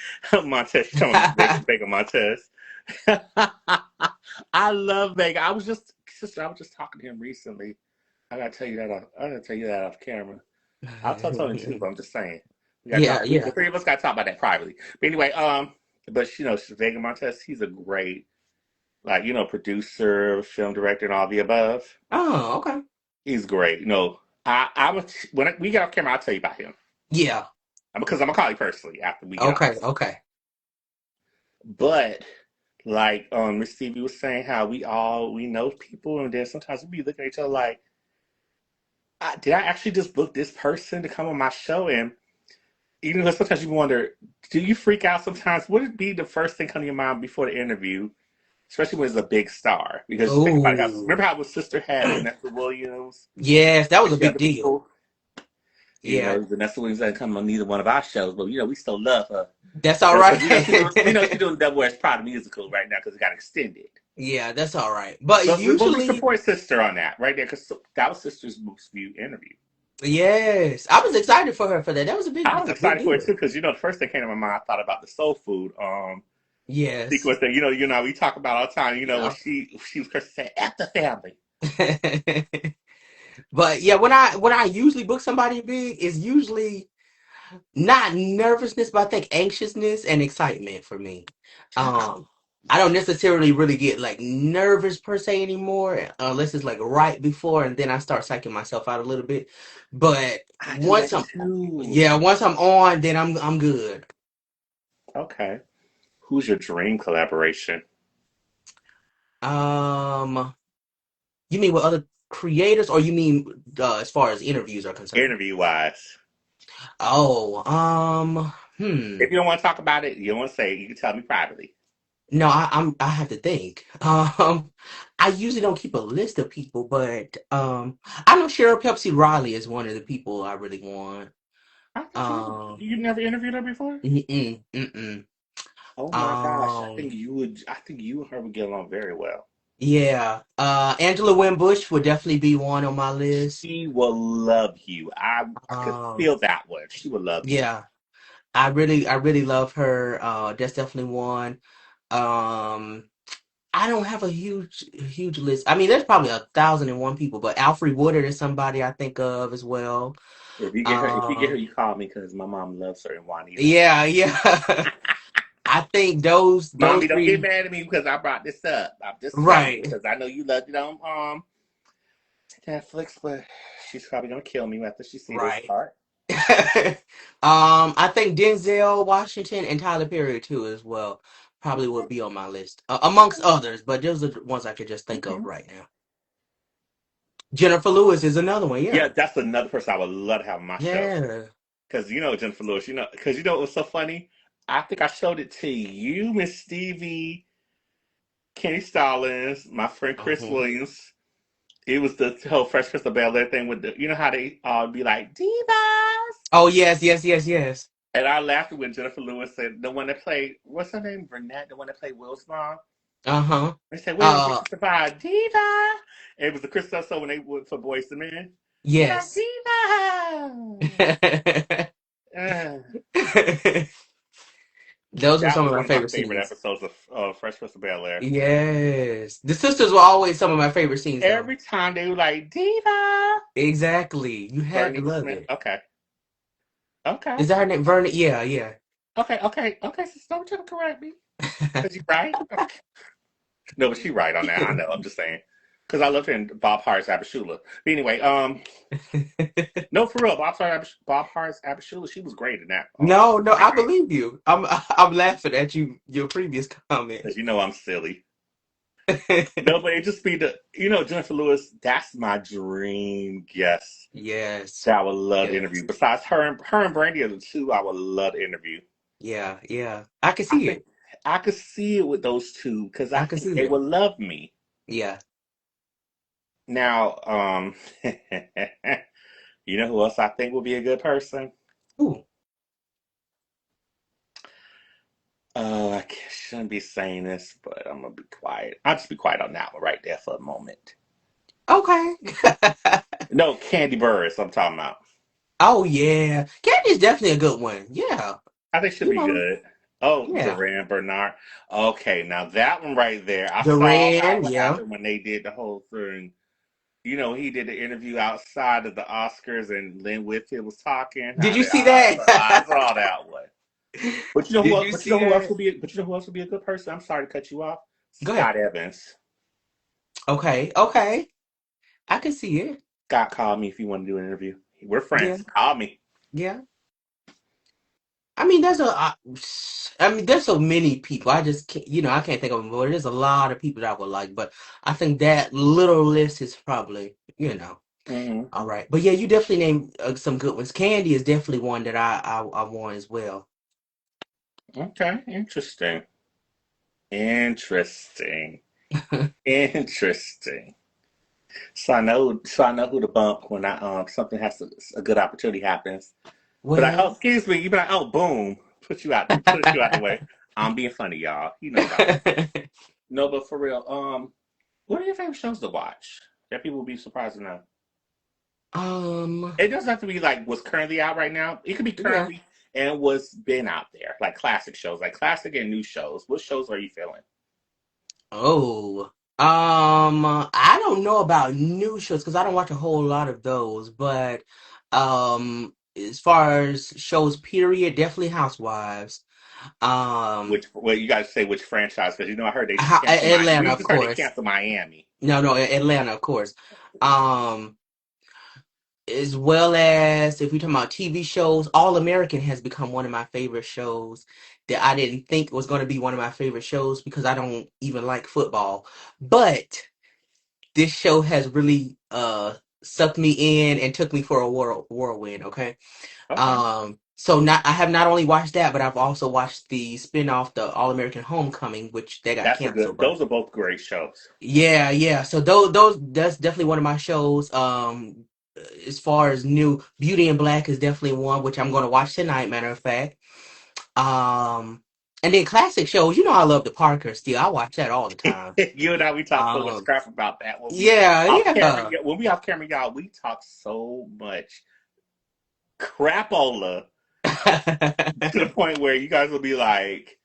Montez, come on, Vega Montez. I love Vega. I was just talking to him recently. I gotta tell you that off camera. I'll tell Tony too, but I'm just saying. We gotta Yeah. talk. The Yeah. three of us gotta talk about that privately. But anyway, but Vega Montez, he's a great, like, producer, film director, and all the above. Oh, okay. He's great. When we get off camera, I'll tell you about him. Yeah. Because I'm gonna call you personally after we get Okay. off. Okay. But like Miss Stevie was saying, how we know people, and then sometimes we be looking at each other like, did I actually just book this person to come on my show? And even though sometimes you wonder, do you freak out sometimes? Would it be the first thing come to your mind before the interview, especially when it's a big star? Because you think about it, remember Oh. how his sister had Vanessa Williams Yes, that was and a she big other deal. people? Yeah. Vanessa Williams doesn't come on neither one of our shows, but we still love her. That's all Because right. we know she's doing Devil Wears Prada musical right now because it got extended. Yeah, that's all right. But But we usually, support sister on that right there because that was sister's most viewed interview. yes, I was excited for her for that. That was I was a big excited for it deal. too because the first thing came to my mind, I thought about the soul food. Yes. sequence that we talk about all the time. When Yeah. she was cursing, saying "F the family." But yeah, when I usually book somebody big, it's usually not nervousness, but I think anxiousness and excitement for me. Okay. Um, I don't necessarily really get like nervous per se anymore, unless it's like right before, and then I start psyching myself out a little bit. But I do once that I'm, too. yeah, once I'm on, then I'm good. Okay. Who's your dream collaboration? Um, you mean with other creators, or you mean as far as interviews are concerned? Interview wise. Oh, If you don't want to talk about it, you don't want to say it, you can tell me privately. No, I have to think. I usually don't keep a list of people, but I know Cheryl Pepsi Riley is one of the people I really want. I thought Um, you never interviewed her before? mm-mm, mm-mm. Oh my gosh, Um, I think you and her would get along very well. yeah. Angela Wimbush would definitely be one on my list. She will love you. I could Um, feel that one. She would love you. yeah, I really love her. That's definitely one. Um, I don't have a huge list. I mean, there's probably 1,001 people, but Alfred Woodard is somebody I think of as well. If you get her, Um, you call me because my mom loves her and Juanita. yeah, yeah. I think those Mommy, don't get three, mad at me because I brought this up. I'm just telling you right, because I know you loved it on Netflix, but she's probably gonna kill me after she see this right. part. I think Denzel Washington and Tyler Perry too as well probably would Okay, be on my list, amongst others, but those are the ones I could just think of okay. right now. Jennifer Lewis is another one, Yeah, yeah, that's another person I would love to have on my show. yeah. Because Jennifer Lewis, because what was so funny? I think I showed it to you, Miss Stevie, Kenny Stallings, my friend Chris Uh-huh. Williams. It was the whole Fresh Prince of Bel Air thing with you know how they be like divas, Oh yes, yes, yes, yes. and I laughed when Jennifer Lewis said the one that played what's her name, Burnett, the one that played Will's mom. Uh-huh. They said, "Where did Uh, you survive, diva?" And it was the Chris so when they went for Boys to Men. And I'm yes. diva. Those were That some was of my one of my favorite favorite scenes. episodes of Fresh Prince of Bel Air. Yes. The sisters were always some of my favorite scenes, though. Every time they were like, Diva! Exactly. You had to Bernice love Smith. it. Okay. Okay. Is that her name? Vernon? Yeah, yeah. Okay. So don't try to correct me. Because you right. Okay. No, but she right on that. I know. I'm just saying. Because I loved her in Bob Hart's Abishula. But anyway, no, for real. Bob Hart's Abishula, she was great in that. No, She no, was I great. believe you. I'm laughing at your previous comment. Because I'm silly. No, but it just be Jennifer Lewis, that's my dream guest Yes. that I would love to Yes. interview. Besides her and Brandy are the two I would love to interview. Yeah, yeah. I can I see think it. I could see it with those two because I I can think see they it. would love me. Yeah. Now, you know who else I think would be a good person? Ooh. Oh, shouldn't be saying this, but I'm gonna be quiet. I'll just be quiet on that one right there for a moment. Okay. No, Candy Burris, I'm talking about. Oh yeah. Candy's definitely a good one. Yeah. I think she'll You be know, good. Oh, yeah. Duran Bernard. Okay, now that one right there. I saw how Duran, what yeah. happened when they did the whole thing. He did the interview outside of the Oscars, and Lynn Whitfield was talking. Did you see that? I saw that one. But you know who Did else? you But you see know who else that? would be? But you know who else would be a good person? I'm sorry to cut you off. Go ahead. Scott Evans. Okay, okay. I can see it. Scott called me if you want to do an interview. We're Yeah, friends. Call me. yeah. I mean, there's so many people. I just can't, I can't think of them, but there's a lot of people that I would like. But I think that little list is probably, Hmm. all right. But yeah, you definitely named some good ones. Candy is definitely one that I want as well. Okay. Interesting. Interesting. Interesting. So I know who to bump when I something a good opportunity happens. But Well, excuse me, you be like, oh boom, put you out the way. I'm being funny, y'all. You know about that. No, but for real, what are your favorite shows to watch that people will be surprised to know? um, It doesn't have to be like what's currently out right now. It could be yeah, currently. and what's been out there, like classic shows, like classic and new shows. What shows are you feeling? Oh, I don't know about new shows because I don't watch a whole lot of those, but as far as shows, period, definitely Housewives. Um, Which, well, you got to say which franchise because you know I heard they just canceled my. Atlanta, We of just heard they course. canceled Miami. No, no, Atlanta, of course. Um, as well as if we talk about TV shows, All American has become one of my favorite shows that I didn't think was going to be one of my favorite shows because I don't even like football. But this show has really sucked me in and took me for a whirlwind, okay? Okay, So not I have not only watched that, but I've also watched the spin-off, the All American Homecoming, which they got that's a good. canceled, but Those are both great shows. yeah, yeah. So those that's definitely one of my shows. As far as new, Beauty and Black is definitely one which I'm going to watch tonight. Matter of fact. Um, and then classic shows. You know I love the Parker still. I watch that all the time. You and I, we talk so much Um, crap about that when we yeah, off camera. yeah. When we off camera, y'all, we talk so much crapola to the point where you guys will be like,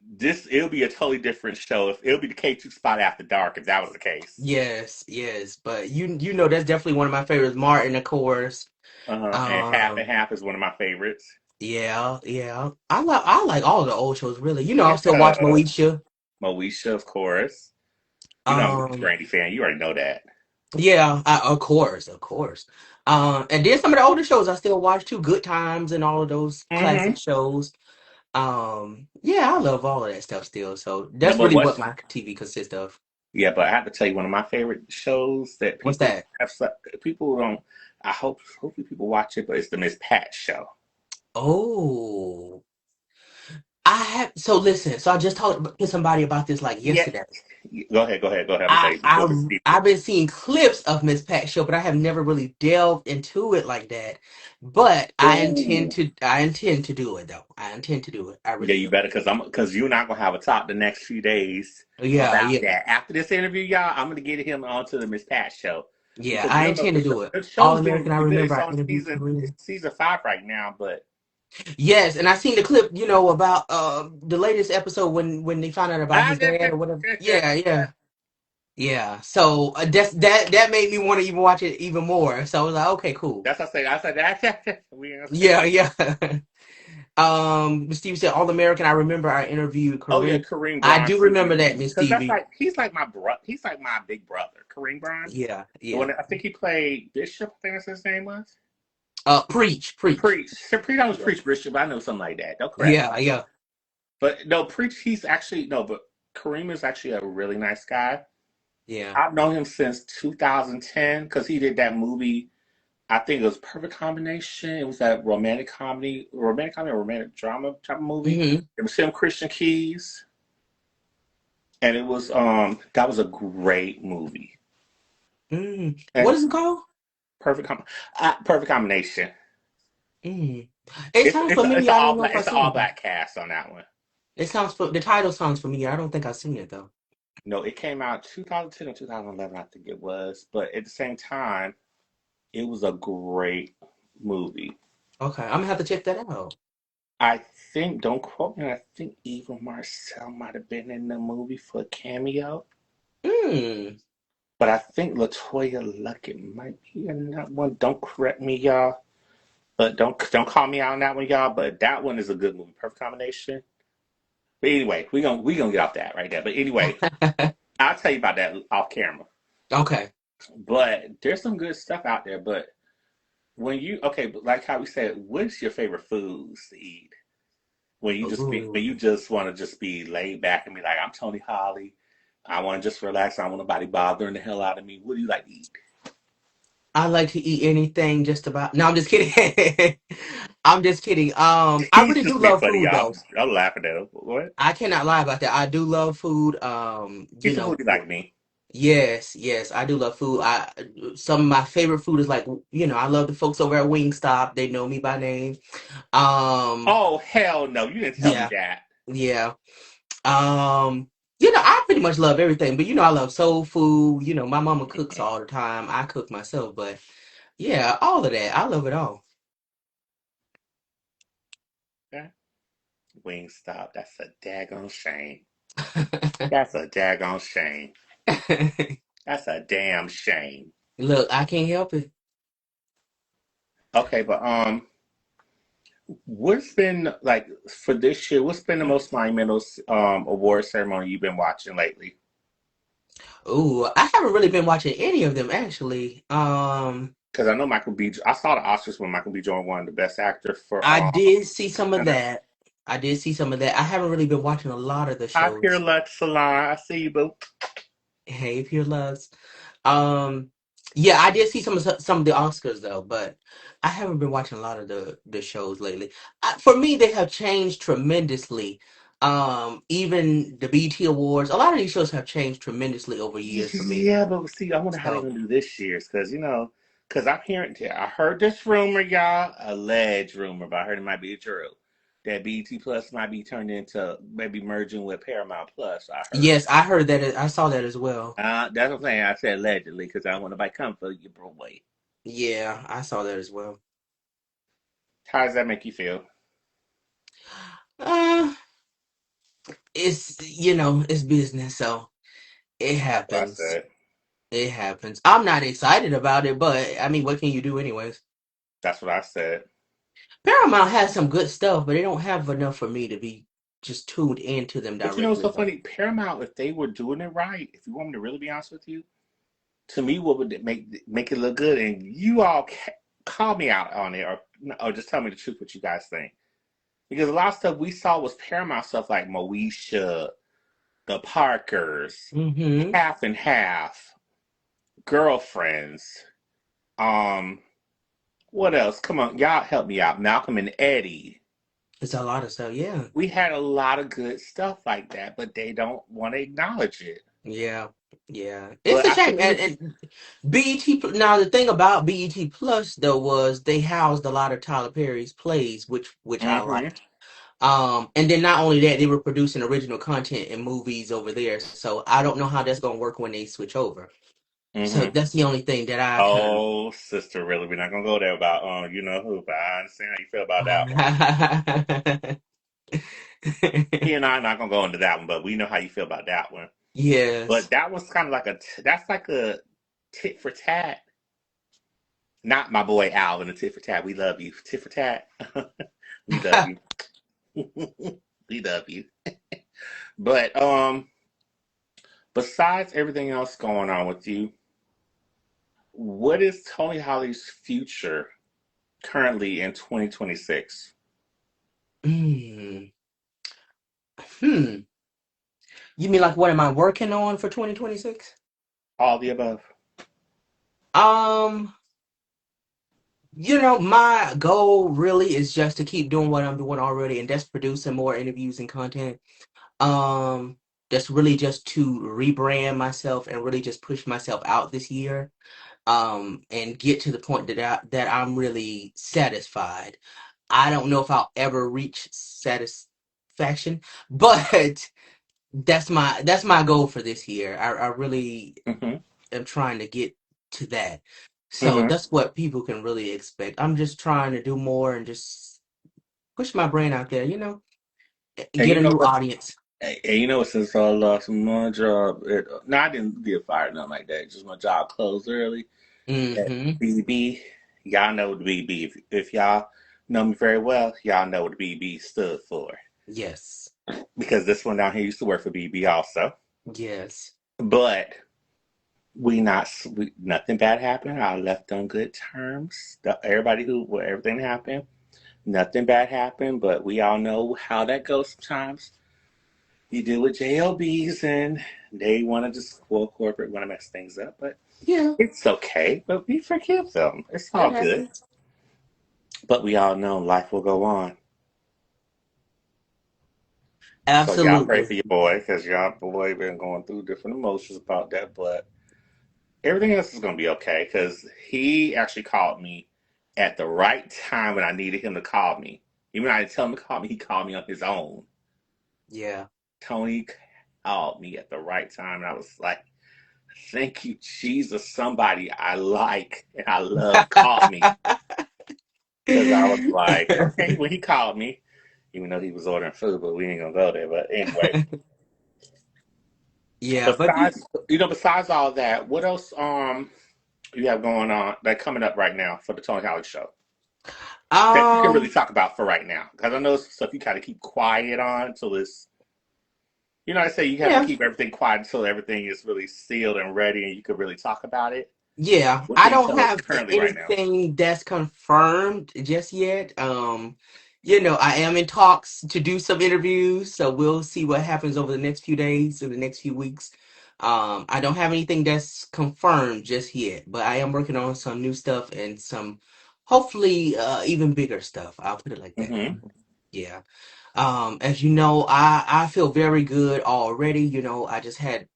"This." It'll be a totally different show. If it'll be the K2 spot after dark, if that was the case. Yes, yes. But you know that's definitely one of my favorites. Martin, of course. And Half and Um, Half is one of my favorites. yeah, yeah. I like all of the old shows really. You know, I still watch Yeah, Moesha. Moesha, of course. You know I'm a big Um, Brandy fan. You already know that. yeah, of course, of course. And then some of the older shows I still watch too, Good Times and all of those classic Mm-hmm. shows. Yeah, I love all of that stuff still. So No, that's but really what what's my TV consists of. Yeah, but I have to tell you, one of my favorite shows that What's people that? have people don't. I hope hopefully people watch it, but it's the Miss Pat show. Oh, I have. So listen. So I just talked to somebody about this like Yeah, yesterday. go ahead, go ahead. I'm gonna I say before we I speak. I've been seeing clips of Miss Pat show, but I have never really delved into it like that. But Ooh, I intend to do it though. I intend to do it. I yeah, really you do. better because you're not gonna have a talk the next few days Yeah, about yeah, that. After this interview, y'all, I'm gonna get him onto the Miss Pat show yeah. because I you know intend to do it. the All show's doing American. I really good. remember It's I on interviewed Kareem. it's season 5 right now, but Yes, and I seen the clip. You know about the latest episode when they found out about I his dad or whatever. Yeah, yeah, yeah. So that made me want to even watch it even more. So I was like, okay, cool. that's what I say. I said that we on the same Yeah, page. yeah. Miss Stevie said All American. I remember I interviewed Oh yeah, Kareem. Kareem I Braun do season remember that, Miss because that's Stevie. like he's like my big brother, Kareem Braun. Yeah, The one yeah. that, I think he played Bishop. I think that's his name was. Preach, preach. Preach. I was Yeah, Preach Bishop. I know something like that. Don't correct me. yeah, yeah, But no, Preach. He's actually no, but Kareem is actually a really nice guy. yeah. I've known him since 2010 because he did that movie. I think it was Perfect Combination. It was that romantic comedy or romantic drama type of movie. Mm-hmm. It was him, Christian Keys, and it was that was a great movie. Mm. What And is it called? perfect combination. Mm. It sounds It's familiar. an I all don't know black if I've it's an seen all it though. black cast on that one. The title sounds familiar. I don't think I've seen it though. No, it came out 2010 or 2011, I think it was. But at the same time, it was a great movie. Okay, I'm gonna have to check that out. I think, don't quote me, I think Eva Marcel might have been in the movie for a cameo. Mm. But I think Latoya Luckett might be in that one. Don't correct me, y'all. But don't call me out on that one, y'all. But that one is a good movie. Perfect combination. But anyway, we gonna get off that right there. But anyway, I'll tell you about that off camera. Okay. But there's some good stuff out there. But but like how we said, what's your favorite foods to eat when you Ooh. just want to just be laid back and be like, I'm Tony Holley. I want to just relax. I don't want nobody bothering the hell out of me. What do you like to eat? I like to eat anything just about. No, I'm just kidding. I'm just kidding. I He's really do just being love funny, food y'all. though. I'm laughing at him. What? I cannot lie about that. I do love food. He's a foodie like me. Yes, yes, I do love food. Some of my favorite food is like, I love the folks over at Wingstop. They know me by name. Um, Oh hell no! You didn't tell me yeah, that. yeah. I pretty much love everything, but I love soul food. My mama cooks all the time. I cook myself, but yeah, all of that. I love it all. Wingstop. That's a daggone shame. That's a daggone shame. That's a damn shame. Look, I can't help it. Okay, but what's been like for this year? What's been the most monumental award ceremony you've been watching lately? Ooh, I haven't really been watching any of them actually. Because I know Michael B. I saw the Oscars when Michael B. Jordan won the Best Actor for I did see some of Kenneth. that. I did see some of that. I haven't really been watching a lot of the Hi, Pure shows. Lux Salon. I see you, boo. Hey, Pure Loves. Um, yeah, I did see some of the Oscars though, but I haven't been watching a lot of the shows lately. For me, they have changed tremendously. Even the BT Awards, a lot of these shows have changed tremendously over years for me. Yeah, but see, I wonder how they're So gonna do this year's because because I'm hearing, I heard this rumor, y'all, alleged rumor, but I heard it might be true. That BT Plus might be turned into maybe merging with Paramount Plus. I heard. yes, I heard that. I saw that as well. That's what I'm saying. I said allegedly because I don't want nobody come for you, bro. Boy, Yeah, I saw that as well. how does that make you feel? Uh, it's business, so it That's what I happens. said. It happens. I'm not excited about it, but I mean, what can you do anyways? That's what I said. Paramount has some good stuff, but they don't have enough for me to be just tuned into them But you know, it's directly. so So funny. Paramount, if they were doing it right, if you want me to really be honest with you, to me, what would it make it look good? And you all call me out on it, or just tell me the truth what you guys think. Because a lot of stuff we saw was Paramount stuff like Moesha, the Parkers, hmm Half and Half, Girlfriends. Um, what else? Come on, y'all help me out. Malcolm and Eddie. it's a lot of stuff. Yeah, We had a lot of good stuff like that, but they don't want to acknowledge it. yeah, yeah. It's But a I shame. think we, And now the thing about BET Plus though was they housed a lot of Tyler Perry's plays, which I hmm liked. And then not only that, they were producing original content and movies over there. So I don't know how that's gonna work when they switch over. So hmm that's the only thing that I kind Oh, sister, really, we're not gonna go there about you know who, but I understand how you feel about that one. of. He and I are not gonna go into that one, but we know how you feel about that one. But Yes. that was kind of like that's like a tit for tat. Not my boy Alvin, a tit for tat. We love you, tit for tat. We love you. We love you. But besides everything else going on with you, what is Tony Holly's future currently in 2026? Hmm. Hmm. You mean like what am I working on for 2026? All the above. Um, my goal really is just to keep doing what I'm doing already, and that's producing more interviews and content. Um, that's really just to rebrand myself and really just push myself out this year. And get to the point that I'm really satisfied. I don't know if I'll ever reach satisfaction, but that's my goal for this year. I really hmm am trying to get to that. So hmm that's what people can really expect. I'm just trying to do more and just push my brain out there, And get you a know new what? audience. And you know what? Since I lost my job, no, I didn't get fired, nothing like that. Just my job closed early. At Mm-hmm. BB, y'all know what the BB. If y'all know me very well, y'all know what the BB stood for. Yes. Because this one down here used to work for BB also. Yes. But nothing bad happened. I left on good terms. Everybody everything happened. Nothing bad happened, but we all know how that goes sometimes. You deal with JLBs and they want to just, well, corporate want to mess things up, but Yeah, it's okay. But we forgive them. It's that all good. happens. But we all know life will go on. So y'all pray Absolutely. for your boy because y'all boy been going through different emotions about that. But everything else is gonna be okay because he actually called me at the right time when I needed him to call me. Even when I didn't tell him to call me, he called me on his own. Yeah. Tony called me at the right time, and I was like, "Thank you, Jesus! Somebody I like and I love called me." Because I was like, okay, when he called me, even though he was ordering food, but we ain't gonna go there. But anyway, Yeah, but besides all that, what else you have going on that coming up right now for the Tony Howard show that you can really um talk about for right now? Because I know it's stuff you kind of keep quiet on until it's, I say you have to yeah. keep everything quiet until everything is really sealed and ready and you could really talk about it. Yeah, What I can you don't tell us have currently right now? anything that's confirmed just yet. I am in talks to do some interviews, so we'll see what happens over the next few days or the next few weeks. I don't have anything that's confirmed just yet, but I am working on some new stuff and some hopefully even bigger stuff. I'll put it like that. Hmm. Yeah. As you know, I feel very good already. I just had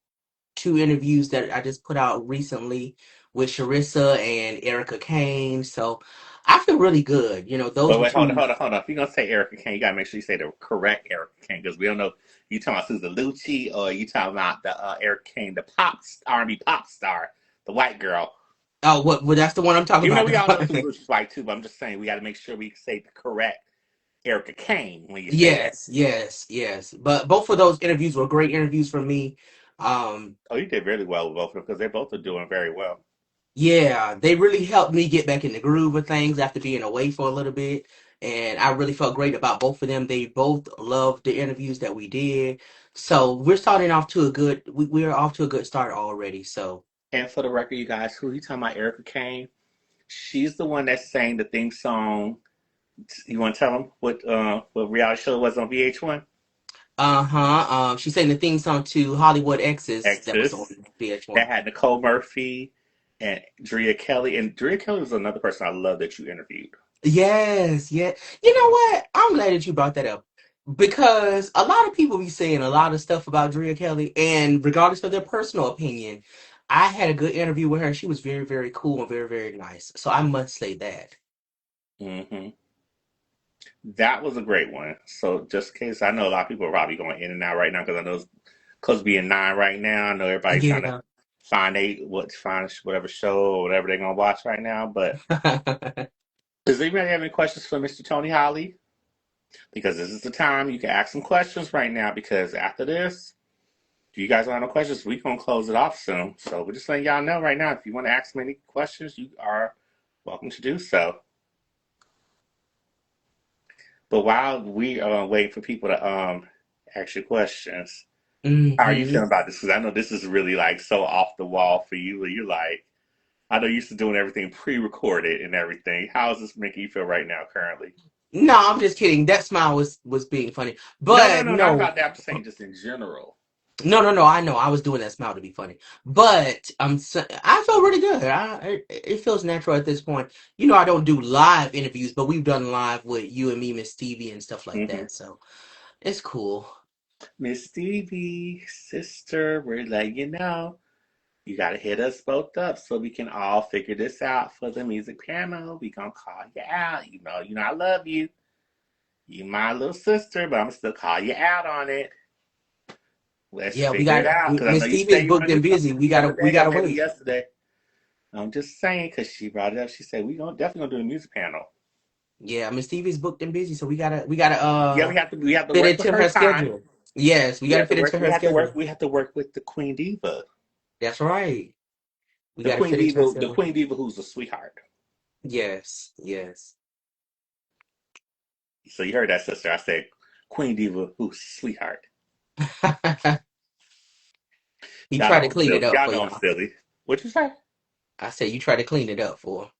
two interviews that I just put out recently with Sharissa and Erica Kane. So I feel really good. Those But were wait, hold on, two. hold on, hold on. If you're gonna say Erica Kane, you gotta make sure you say the correct Erica Kane because we don't know you talking about Susan Lucci or you talking about the Erica Kane, the R&B pop star, the white girl. Oh, what? Well, that's the one I'm talking Even though about. we all know Susan Lucci's white too, but I'm just saying we got to make sure we say the correct Erica Kane when you say that. Yes, yes, yes. But both of those interviews were great interviews for me. Um, Oh, you did really well with both of them because they both are doing very well. Yeah, they really helped me get back in the groove of things after being away for a little bit. And I really felt great about both of them. They both loved the interviews that we did. So we're off to a good start already. So, And for the record, you guys, who you talking about? Erica Kane. She's the one that sang the theme song. You want to tell them what reality show it was on VH1? uh-huh. She sang the theme song to Hollywood Exes that was on Exodus. That VH1. had Nicole Murphy and Drea Kelly. And Drea Kelly was another person I love that you interviewed. Yes, yeah. You know what? I'm glad that you brought that up because a lot of people be saying a lot of stuff about Drea Kelly, and regardless of their personal opinion, I had a good interview with her. She was very, very cool and very, very nice. So I must say that. Hmm. That was a great one. So just in case, I know a lot of people are probably going in and out right now because I know it's close to being 9 right now. I know everybody's trying to Yeah. find whatever show or whatever they're gonna watch right now. But does anybody have any questions for Mr. Tony Holly? Because this is the time you can ask some questions right now. Because after this, if you guys don't have no questions, we're gonna close it off soon. So we're just letting y'all know right now. If you want to ask me any questions, you are welcome to do so. But while we are waiting for people to ask you questions, how are you Hmm. feeling about this? Because I know this is really like so off the wall for you. Where you're like, I know you're used to doing everything pre-recorded and everything. How is this making you feel right now, currently? No, I'm just kidding. That smile was being funny, No, no, but no, not no. about that. I'm just saying, just in general. No, no, no. I know. I was doing that smile to be funny, but I felt really good. It feels natural at this point. I don't do live interviews, but we've done live with you and me, Miss Stevie, and stuff like Mm-hmm. that. So it's cool. Miss Stevie, sister, we're letting you know. You gotta hit us both up so we can all figure this out for the music panel. We gonna call you out. You know I love you. You my little sister, but I'm still call you out on it. Let's Yeah, we figure it got out. Because I Miss know you Stevie is said you want booked to and do busy. something We the gotta other we day, or gotta maybe wait. yesterday. I'm just saying because she brought it up. She said definitely gonna do a music panel. Yeah, Miss Stevie's booked and busy, so we gotta Yeah, we have to fit work with into her her time. schedule. Yes, we We gotta have to fit work. into We her have to work. schedule. We have to work with the Queen Diva, That's right. We the gotta Queen fit into her Diva, the schedule. Queen Diva who's a sweetheart. Yes, yes. So you heard that, sister? I said Queen Diva who's a sweetheart. He Y'all tried know to I'm clean it silly. up Y'all for know I'm y'all. silly. What you say? I said you try to clean it up for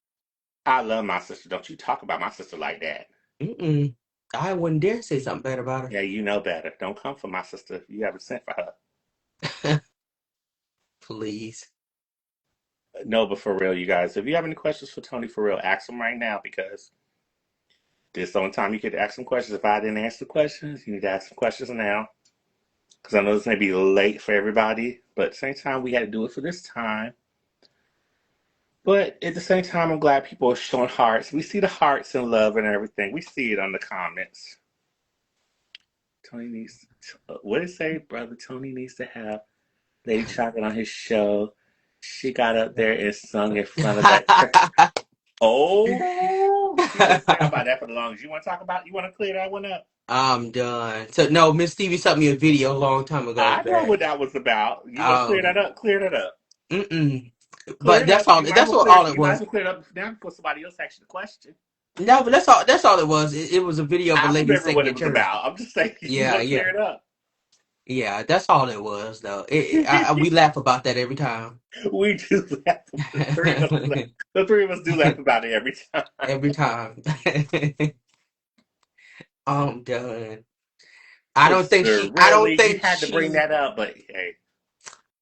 I love my sister. Don't you talk about my sister like that. her. Mm-mm. I wouldn't dare say something bad about Yeah, you know better. Don't come for my sister if you haven't sent for her. her. Please. No, but for real, you guys, if you have any questions for Tony, for real, ask them right now because this is the only time you get to ask some questions. If I didn't ask the questions, you need to ask some questions now because I know this may be late for everybody, but at the same time, we had to do it for this time. But at the same time, I'm glad people are showing hearts. We see the hearts and love and everything. We see it on the comments. Tony needs, what did it say? Brother Tony needs to have Lady Chocolate on his show. She got up there and sung in front of that church. Oh, she been saying about that for the longest. You want to talk about? You want to clear that one up? I'm done. So no, Miss Stevie sent me a video a long time ago I know that what that was about. You want to clear that um up? Clear that up. mm-mm. Clear But it up. that's all You might as that's well what clear. all it You might as was. well clear it up now before somebody else asks you the question. No, but that's all it was. It was a video of a I lady remember what singing it in was church. about. I'm just saying you Yeah, want to clear yeah. it up. Yeah, that's all it was though. We laugh about that every time. We do laugh. The three of us laugh. The three of us do laugh about it every time. Every time. I'm done. I don't think Sister, she I don't really, you think had to bring she that up, but hey,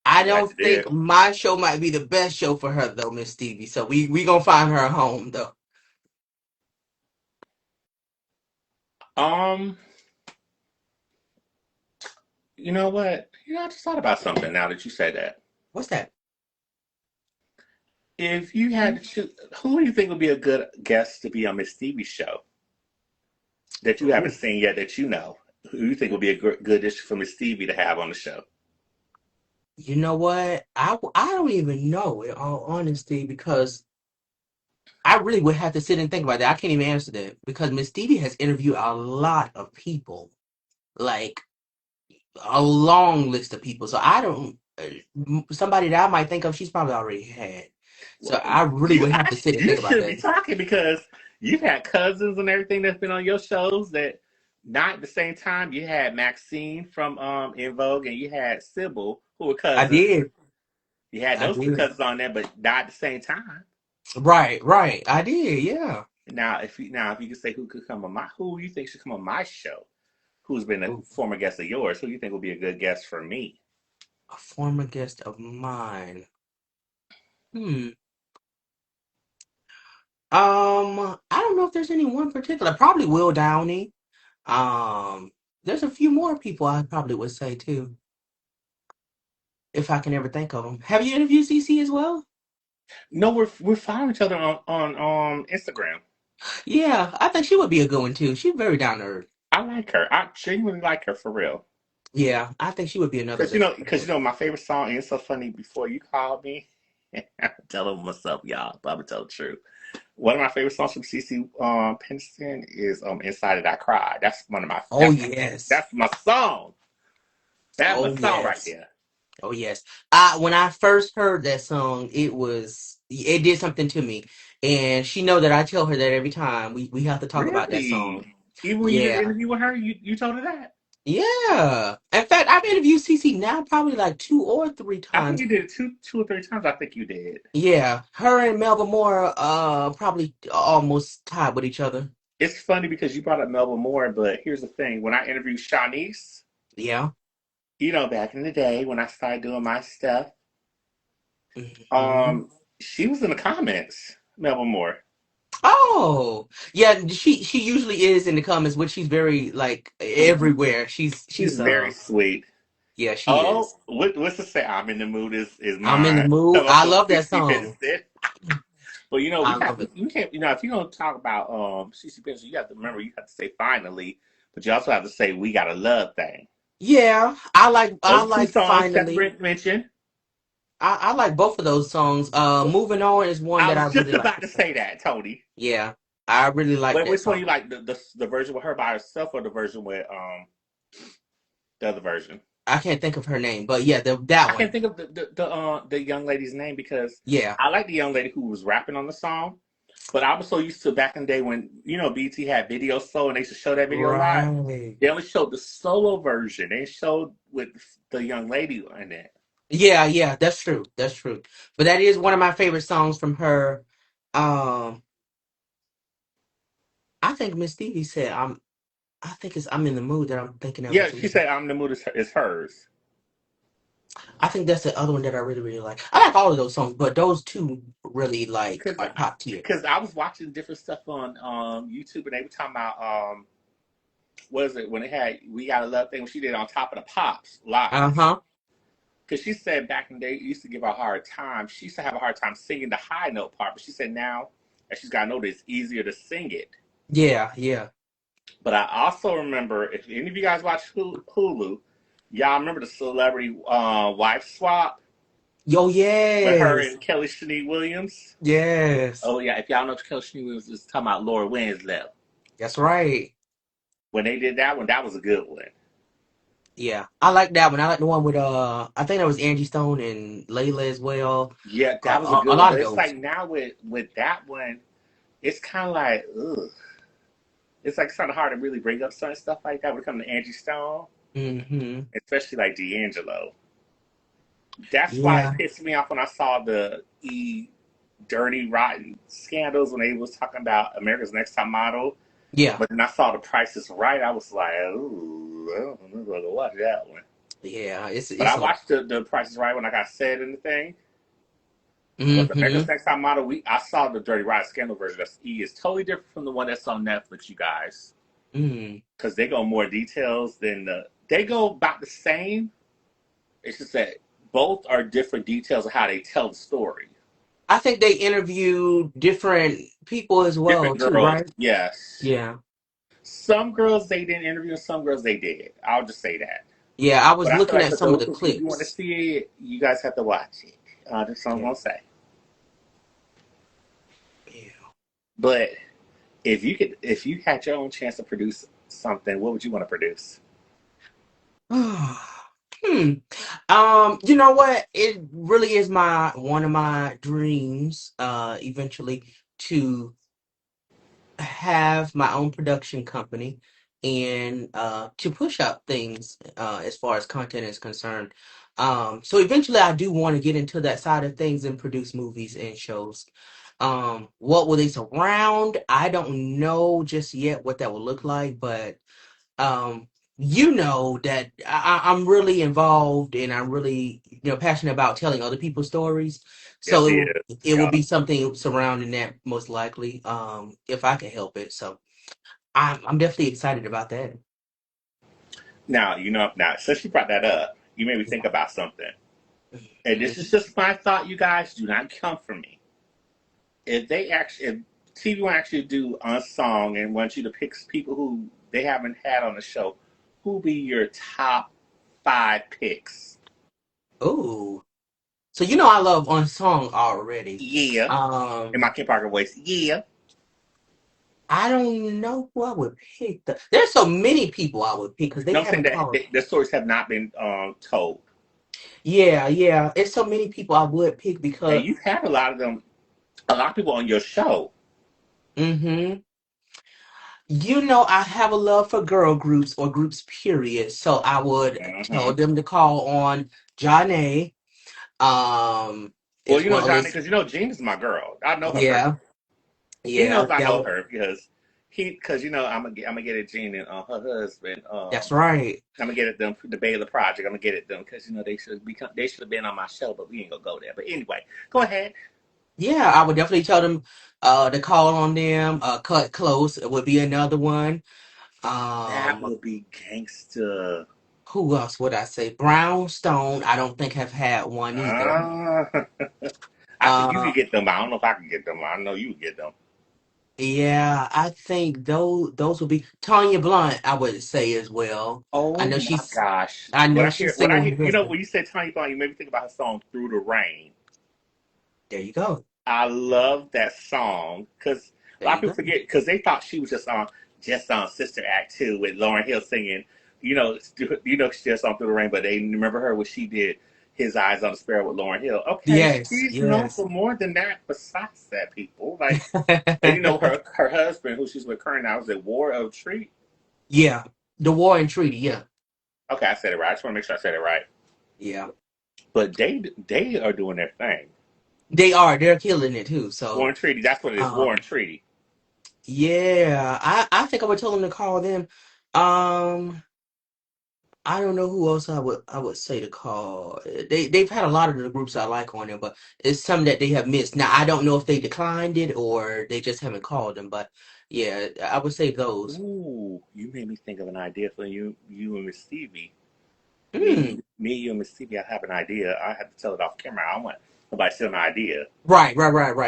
I I'm glad don't you did. think my show might be the best show for her though, Miss Stevie. So we gonna find her a home though. Um, you know what? I just thought about something now that you said that. What's that? If you had to choose, who do you think would be a good guest to be on Miss Stevie's show that you haven't Ooh. seen yet that you know? Who do you think would be a good dish for Miss Stevie to have on the show? You know what? I don't even know in all honesty because I really would have to sit and think about that. I can't even answer that because Miss Stevie has interviewed a lot of people, like a long list of people. So I don't somebody that I might think of, she's probably already had. So Well, I really you would have to sit actually and you think about should be that. talking because you've had cousins and everything that's been on your shows that not at the same time. You had Maxine from In Vogue and you had Sybil who were I cousins. did. You had I those two did. cousins on there, but not at the same time. Right, right. I did. Yeah. Now if you could say who you think should come on my show, who's been a Ooh, former guest of yours, who you think would be a good guest for me? a former guest of mine. Hmm. I don't know if there's any one particular. Probably Will Downey. Um, there's a few more people I probably would say too, if I can ever think of them. Have you interviewed CC as well? No, we're following each other on Instagram. Yeah, I think she would be a good one too. She's very down to earth. I like her. I genuinely like her for real. Yeah, I think she would be another Cause good. my favorite song. And it's so funny. Before you called me, I'm telling myself, y'all, but I'm gonna tell the truth. One of my favorite songs from CC Peniston is "Inside It I Cried." That's one of my. Oh yes. That's my song. That's my Oh song right yes. there. Oh yes. When I first heard that song, it did something to me. And she know that I tell her that every time we have to talk about that song. Really? Even when you did an Yeah. interview with her, you told her that. Yeah. In fact, I've interviewed CC now probably like two or three I think times. you did it two or three times. I think you did. Yeah. Her and Melba Moore probably almost tied with each other. It's funny because you brought up Melba Moore, but here's the thing: when I interviewed Shanice, Yeah. back in the day when I started doing my stuff, Hmm. she was in the comments. Melba Moore. Oh. Yeah, she usually is in the comments, but she's very like everywhere. She's very sweet. Yeah, she Oh, is. what's to say? I'm in the mood is I'm in the mine. mood. Come up I from love that 60 song. Peniston. But we I have love it. we can't if you don't talk about CC Peniston, you have to remember you have to say finally, but you also have to say we got a love thing. Yeah, I Those two like songs finally. Catherine mentioned. I like both of those songs. Moving on is one I that I was really just like about to to say. say that, Tony. Yeah, I really like But that which one song. you like? The version with her by herself or the version with the other version? I can't think of her name, but yeah, that I can't one. think of the young lady's name because Yeah, I like the young lady who was rapping on the song. But I was so used to back in the day when BT had video soul and they used to show that video live. right. They only showed the solo version. They showed with the young lady in it. Yeah, yeah, that's true. That's true. But that is one of my favorite songs from her. Um, I think Miss Stevie said I'm. I think it's I'm in the mood that I'm thinking of Yeah, as she well. said "I'm the mood is hers." I think that's the other one that I really really like. I like all of those songs, but those two really like Because are top tier. I was watching different stuff on YouTube and they were talking about what is it when they had "We Got a Love" thing when she did on Top of the Pops live. Uh-huh. Because she said back in the day, it used to give her a hard time. She used to have a hard time singing the high note part, but she said now that she's got note, it's easier to sing it. Yeah, yeah. But I also remember, if any of you guys watch Hulu, y'all remember the celebrity wife swap Yo, with her yes. and Kelly Shanique Williams? Yes. Oh, yeah. If y'all know Kelly Shanique Williams is talking about Laura Winslow. That's right. when they did that one, that was a good one. Yeah, I like that one. I like the one with I think that was Angie Stone and Layla as well. Yeah, that was a A good one. lot But of it's those. like now with that one, it's kind of like, ugh. It's like kind of hard to really bring up certain stuff like that when it comes to Angie Stone, Hmm. especially like D'Angelo. That's why it Yeah, pissed me off when I saw the dirty rotten scandals when they was talking about America's Next Top Model. yeah, But then I saw The Price is Right. I was like, ooh, I don't know if I can watch that one. yeah. But It's I a. watched the Price is Right when I got said in the thing. But the America's Hmm. Next Top Model, I saw the Dirty Rotten Scandal version. That's E is totally different from the one that's on Netflix, you guys, Mm. because they go more details than they go about the same. It's just that both are different details of how they tell the story. I think they interview different people as well Different too, girls, right? yes. Yeah, Some girls they didn't interview, and some girls they did. I'll just say that. yeah. I was But I feel looking like at for some of those the who, if you want to clips. see it, you guys have to watch it. That's what I'm Yeah, gonna say. yeah. But if you had your own chance to produce something, what would you want to produce? Hmm. You know what? It really is my one of my dreams, eventually to have my own production company and to push out things as far as content is concerned. So eventually I do want to get into that side of things and produce movies and shows. What will they surround? I don't know just yet what that will look like, but um you know that I'm really involved and I'm really passionate about telling other people's stories. Yes, So he is. it will Yeah. be something surrounding that most likely, if I can help it. So I'm definitely excited about that. Now now since you brought that up, you made me think Yeah. about something. And this is Mhm. just my thought. You guys do not come for me. If TV will actually do a song and want you to pick people who they haven't had on the show, who be your top five picks? Ooh. So I love Unsung already. Yeah. In Um my Kim Parker voice, yeah. I don't know who I would pick. There's so many people I would pick because they No, I'm saying haven't that called. the stories have not been told. Yeah, yeah. It's so many people I would pick And because you've had a lot of them, a lot of people on your show. hmm I have a love for girl groups or groups period. So I would tell Hmm. them to call on Johnny, Well, as you know well Johnny as because you know Jean is my girl. I know her yeah, personally. He yeah, knows I that know would her because I'm gonna get at Jean and her husband. that's right. I'm gonna get at them the Baylor Project. I'm gonna get at them because they should have been on my show, but we ain't gonna go there. But anyway, go ahead. Yeah, I would definitely tell them to call on them. Cut close would be another one. That Um, would be gangster. who else would I say? Brownstone, I don't think have had one either. Ah, I think you Uh, could get them. I don't know if I can get them. I know you would get them. yeah, I think those would be Tanya Blunt, I would say as well. I Oh know my she's gosh! I know she's When singing I with hear, her you know, husband. when you said Tiny Bond, you made me think about her song "Through the Rain." There you go. I love that song because a There lot of you people go. forget because they thought she was just on Sister Act 2 with Lauren Hill singing. She's just on Through the Rain, but they remember her when she did His Eyes on the Sparrow with Lauren Hill. Okay, Yes, she's known yes. for more than that. Besides that, people like, and her husband, who she's with current now, is at War of Treat. Yeah. The War and Treaty, yeah. Okay, I said it right. I just want to make sure I said it right. Yeah. But they are doing their thing. They are. They're killing it too. War So and Treaty. That's what it is. War and um Treaty. yeah, I think I would tell them to call them. Um I don't know who else I would say to call. They've had a lot of the groups I like on there, but it's some that they have missed. Now I don't know if they declined it or they just haven't called them, but yeah, I would say those. Ooh, you made me think of an idea for you and Miss Stevie. Mm, You and Miss Stevie. I have an idea. I have to tell it off camera. I don't want nobody to steal my idea. right.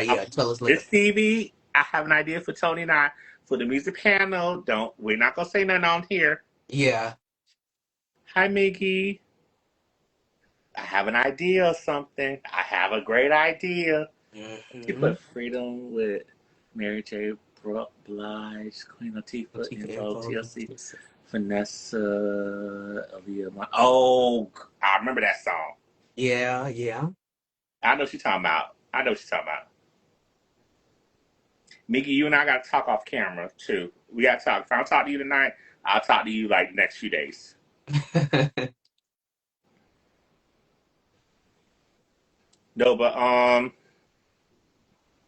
Um, Yeah, tell us Miss later. Stevie, I have an idea for Tony and I for the music panel. Don't we're not gonna say nothing on here. Yeah. Hi, Miggy. I have an idea of something. I have a great idea. You Hmm. put Freedom with Mary J. Brooke Blige, Queen Latifah, Latifah Info, info. TLC, Vanessa, Aaliyah. Oh, I remember that song. Yeah, yeah. I know what you're talking about. I know what you're talking about. Miki, you and I got to talk off camera too. We got to talk. If I don't talk to you tonight, I'll talk to you like the next few days. No, but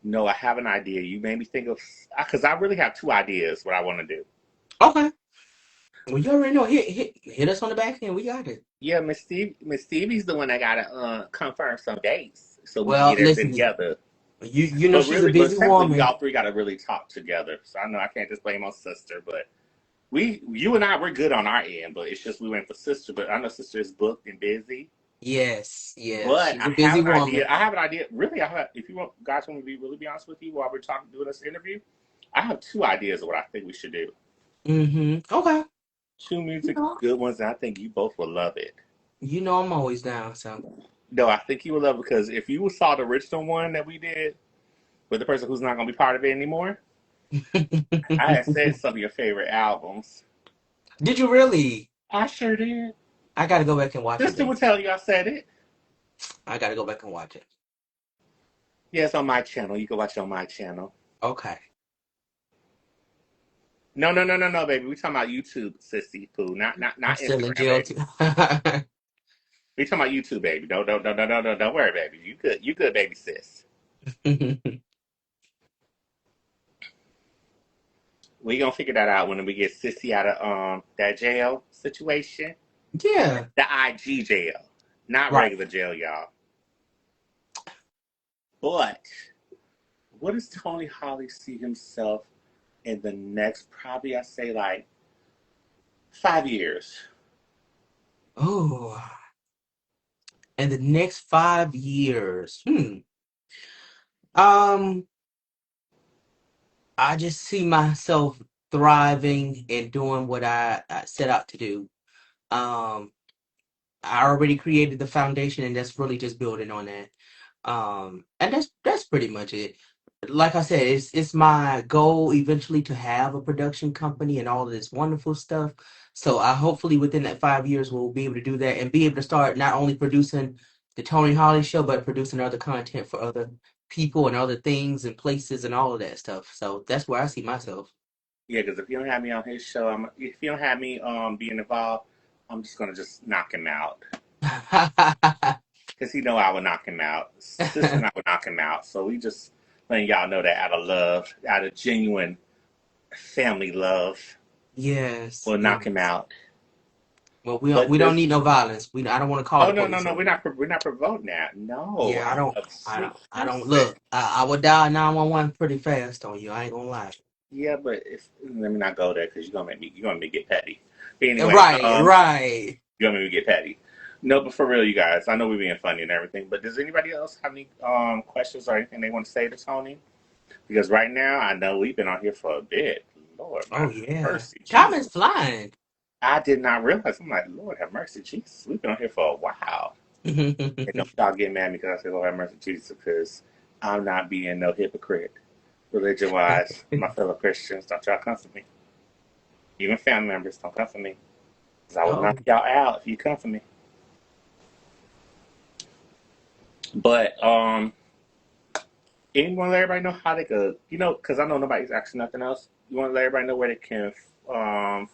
no, I have an idea. You made me think of because I really have two ideas what I want to do. Okay. Well, you already know. Hit us on the back end. We got it. Yeah, Miss Stevie's the one that gotta confirm some dates so we can Well, get everything listen, together. you know But she's a really, but busy technically, we woman. all three gotta really talk together. So I know I can't just blame on sister, but you and I, we're good on our end. But it's just we went for sister. But I know sister is booked and busy. Yes, yeah, But she's I a have busy an idea. woman. I have an idea. Really, I have. If you want, guys, want me to be really be honest with you while we're talking, doing this interview, I have two ideas of what I think we should do. Mm-hmm. Okay. Two You music know, good ones, and I think you both will love it. you know I'm always down. So. No, I think you will love it because if you saw the original one that we did with the person who's not going to be part of it anymore, I had said some of your favorite albums. Did you really? I sure did. I gotta go back and watch it Sister then. will tell you I said it. I gotta go back and watch it. Yeah, it's on my channel. You can watch it on my channel. Okay. No, no, no, no, no, baby. We talking about YouTube, sissy poo, I'm not still in Instagram, jail baby. too. We talking about YouTube, baby. Don't worry, baby. You good, baby sis. We gonna figure that out when we get sissy out of that jail situation, Yeah. the IG jail, not Right. regular jail, y'all. But what does Tony Holley see himself in the next? Probably I say like 5 years. Oh, in the next 5 years. Um, I just see myself thriving and doing what I set out to do. Um, I already created the foundation, and that's really just building on that. And that's pretty much it. Like I said, it's my goal eventually to have a production company and all of this wonderful stuff. So I hopefully within that 5 years we'll be able to do that and be able to start not only producing the Tony Holly show, but producing other content for other people and other things and places and all of that stuff. So that's where I see myself. Yeah, because if you don't have me on his show, if you don't have me being involved, I'm just gonna just knock him out. Because he know I would knock him out. Sister and I would knock him out. So we just letting y'all know that out of love, out of genuine family love, Yes, we'll knock him yes. out. Well, we But don't this need no violence. I don't want to call oh the no no police no on you. we're not promoting that. No, Yeah, I'm a sweet I don't person. look. I would dial 911 pretty fast on you. I ain't gonna lie. Yeah, but if let me not go there because you're gonna make me get petty. But anyway, Right, right. you're gonna make me get petty. No, but for real, you guys, I know we're being funny and everything, but does anybody else have any questions or anything they want to say to Tony? Because right now, I know we've been on here for a bit. Lord, my Oh yeah. mercy, Time Jesus. is flying. I did not realize. I'm like, Lord have mercy, Jesus. We've been on here for a while. And don't y'all get mad because I say, Lord have mercy, Jesus, because I'm not being no hypocrite. Religion wise, my fellow Christians, don't y'all come for me. Even family members, don't come for me. Because I will knock Oh y'all out if you come for me. But, and you want to let everybody know how they could, because I know nobody's asking nothing else. You want to let everybody know where they can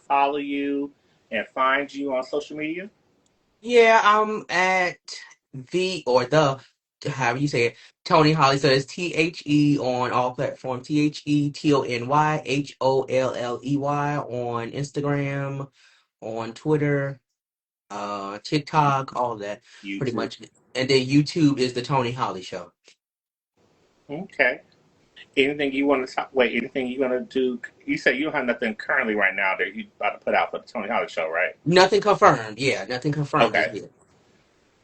follow you and find you on social media? yeah. I'm at the or the however you say it. Tony Holly. So it's THE on all platforms. THETonyHolley on Instagram, on Twitter, TikTok, all of that, pretty YouTube. much. And then YouTube is the Tony Holly Show. Okay. Anything you want to talk? Wait, anything you want to do? You say you don't have nothing currently right now that you about to put out for the Tony Holly show, right? Nothing confirmed. Yeah, nothing confirmed just Okay. yet.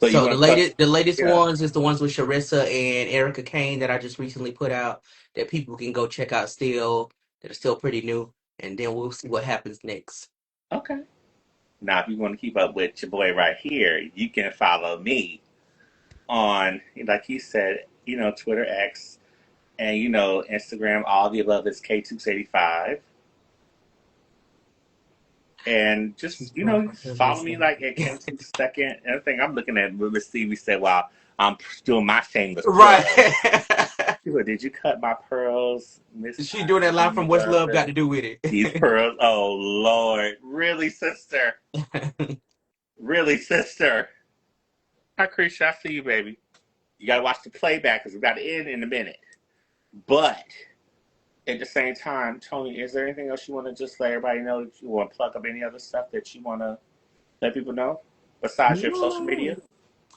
So you So want to touch? the latest Yeah. ones is the ones with Sharissa and Erica Kane that I just recently put out that people can go check out still that are still pretty new, and then we'll see what happens next. Okay. Now, if you want to keep up with your boy right here, you can follow me on, like you said, Twitter X. And you know, Instagram, all the above is K285. And just, you know, follow me like at Ken2 second. And the thing I'm looking at Miss Stevie said, "Wow, I'm doing my shameless Right. plug." She said, "Did you cut my pearls, Miss She doing that line from Tiny What's Love Got Lover? to Do with These it? pearls, oh Lord, really, sister? Really, sister?" Hi, Krisha, I see you, baby. You gotta watch the playback because we got to end in a minute. But at the same time, Tony, is there anything else you want to just let everybody know that you want to plug up any other stuff that you want to let people know besides your social media?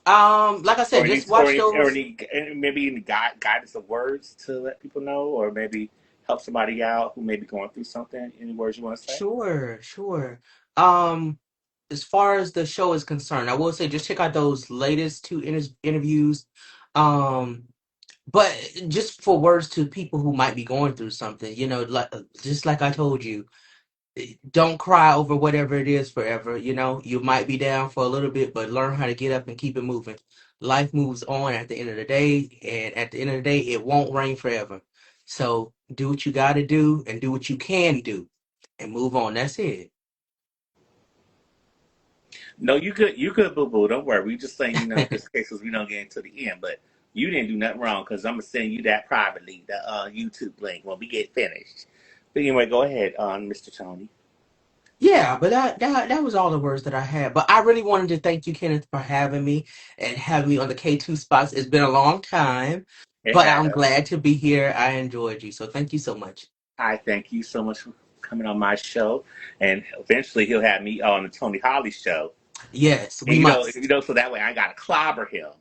No. Like I Or said, any, just or watch any, or those. any, maybe any guidance of words to let people know, or maybe help somebody out who may be going through something. Any words you want to say? Sure, sure. Um, as far as the show is concerned, I will say just check out those latest two interviews. Um, but just for words to people who might be going through something, like just like I told you, don't cry over whatever it is forever. You might be down for a little bit, but learn how to get up and keep it moving. Life moves on at the end of the day, and at the end of the day, it won't rain forever. So do what you got to do and do what you can do and move on. That's it. No, you good. You good, boo boo. Don't worry. We just saying, you know, just in case we don't get into the end. But you didn't do nothing wrong because I'm gonna send you that privately, the YouTube link when we get finished. But anyway, go ahead, Mr. Tony. Yeah, but that was all the words that I had. But I really wanted to thank you, Kenneth, for having me and having me on the K2 spots. It's been a long time, It but I'm has. glad to be here. I enjoyed you. So thank you so much. I thank you so much for coming on my show, and eventually he'll have me on the Tony Holly show. Yes, And we must. so that way I gotta clobber him.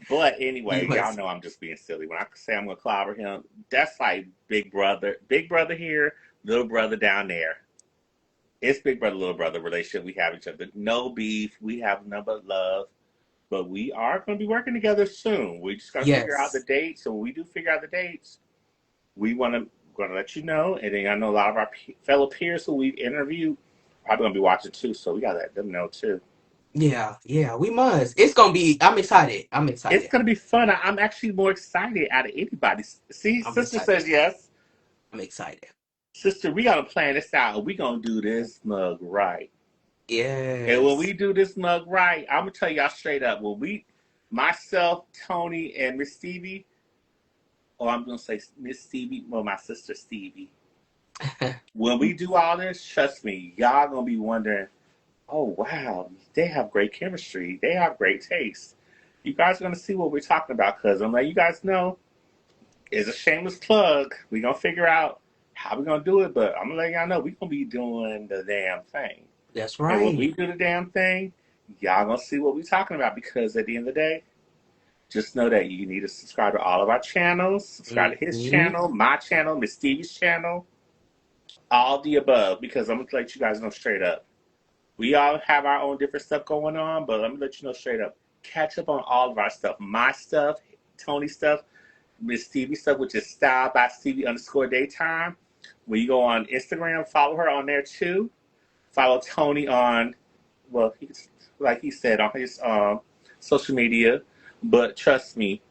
But We anyway, y'all must. know I'm just being silly. When I say I'm gonna clobber him, that's like big brother here, little brother down there. It's big brother, little brother relationship we have each other. No beef. We have none but love. But we are going to be working together soon. We just got to figure out the Yes. dates. So when we do figure out the dates, we going to let you know. And then I know a lot of our fellow peers who we've interviewed probably going to be watching too. So we got to let them know too. Yeah, yeah, we must. It's gonna be. I'm excited. I'm It's excited. going to be fun. I'm actually more excited out of anybody. See, I'm sister excited. says yes. I'm excited. Sister, we got to plan this out. We going to do this mug right. And when Yes. we do this mug right, I'm gonna tell y'all straight up. Myself, Tony, and Miss Stevie, or I'm gonna say Miss Stevie, well, my sister Stevie. When we do all this, trust me, y'all gonna be wondering, oh wow, they have great chemistry. They have great taste. You guys are gonna see what we're talking about, because I'm letting you guys know it's a shameless plug. We gonna figure out how we gonna do it, but I'm gonna let y'all know we gonna be doing the damn thing. That's And when right. we do the damn thing, y'all gonna see what we talking about, because at the end of the day, just know that you need to subscribe to all of our channels. Subscribe to his Hmm. channel, my channel, Miss Stevie's channel, all the above. Because I'm gonna let you guys know straight up. We all have our own different stuff going on, but let me let you know straight up. Catch up on all of our stuff. My stuff, Tony stuff, Miss Stevie stuff, which is style by Stevie underscore daytime. When you go on Instagram, follow her on there too. Follow Tony on, well, like he said, on his social media. But trust me,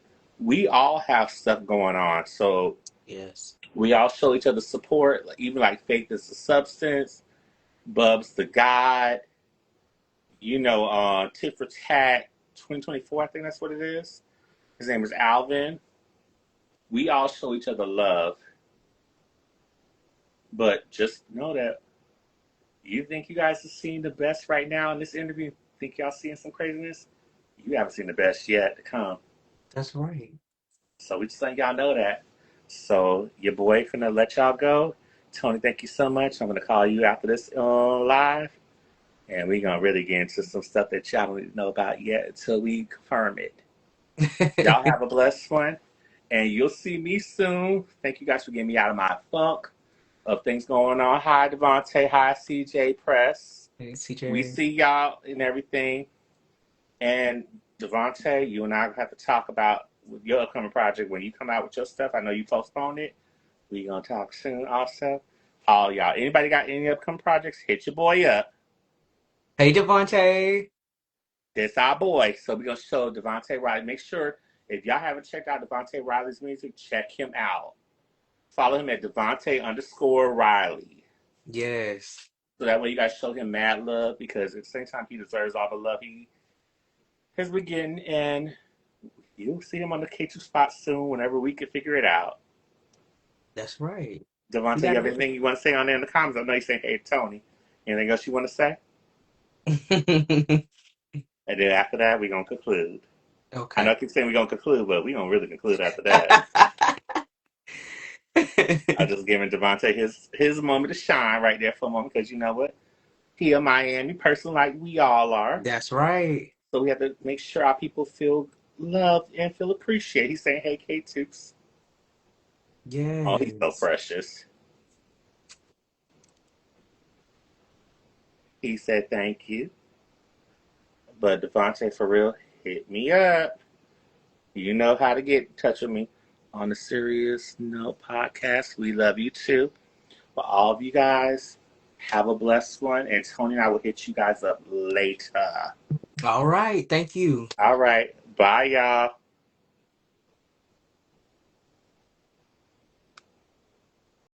we all have stuff going on. So Yes. we all show each other support, even like Faith is the Substance, Bubs the God, Tit for Tat 2024, I think that's what it is. His name is Alvin. We all show each other love. But just know that you think you guys are seeing the best right now in this interview. Think y'all seeing some craziness? You haven't seen the best yet to come. That's right. So we just letting y'all know that. So your boy finna let y'all go. Tony, thank you so much. I'm gonna call you after this live, and we gonna really get into some stuff that y'all don't know about yet until we confirm it. Y'all have a blessed one, and you'll see me soon. Thank you guys for getting me out of my funk of things going on. Hi, Devontae. Hi, CJ Press. Hey, We CJ. see y'all and everything. And Devontae, you and I have to talk about your upcoming project when you come out with your stuff. I know you postponed it. We gonna talk soon also. All y'all. Anybody got any upcoming projects? Hit your boy up. Hey, Devontae. That's our boy. So we gonna show Devontae right. Make sure If y'all haven't checked out Devontae Riley's music, check him out. Follow him at Devontae_Riley. Yes, So that way you guys show him mad love because at the same time he deserves all the love he has been getting. And you'll see him on the K2 spot soon whenever we can figure it out. that's right. You Devontae, you got have anything you want to say on there in the comments? I know you're saying, hey, Tony. Anything else you want to say? it. And then after that, we're going to conclude. I know I Okay. keep saying we're going to conclude, but we're going to really conclude after that. I just giving Devontae his moment to shine right there for a moment because you know what? He a Miami person like we all are. That's right. So we have to make sure our people feel loved and feel appreciated. He's saying, hey, KTookes. Oh, he's so Yes. precious. He said, thank you. But Devontae, for real, hit me up. You know how to get in touch with me on the Serious Note podcast. We love you too. For all of you guys, have a blessed one. And Tony and I will hit you guys up later. All right. Thank you. All right. Bye, y'all.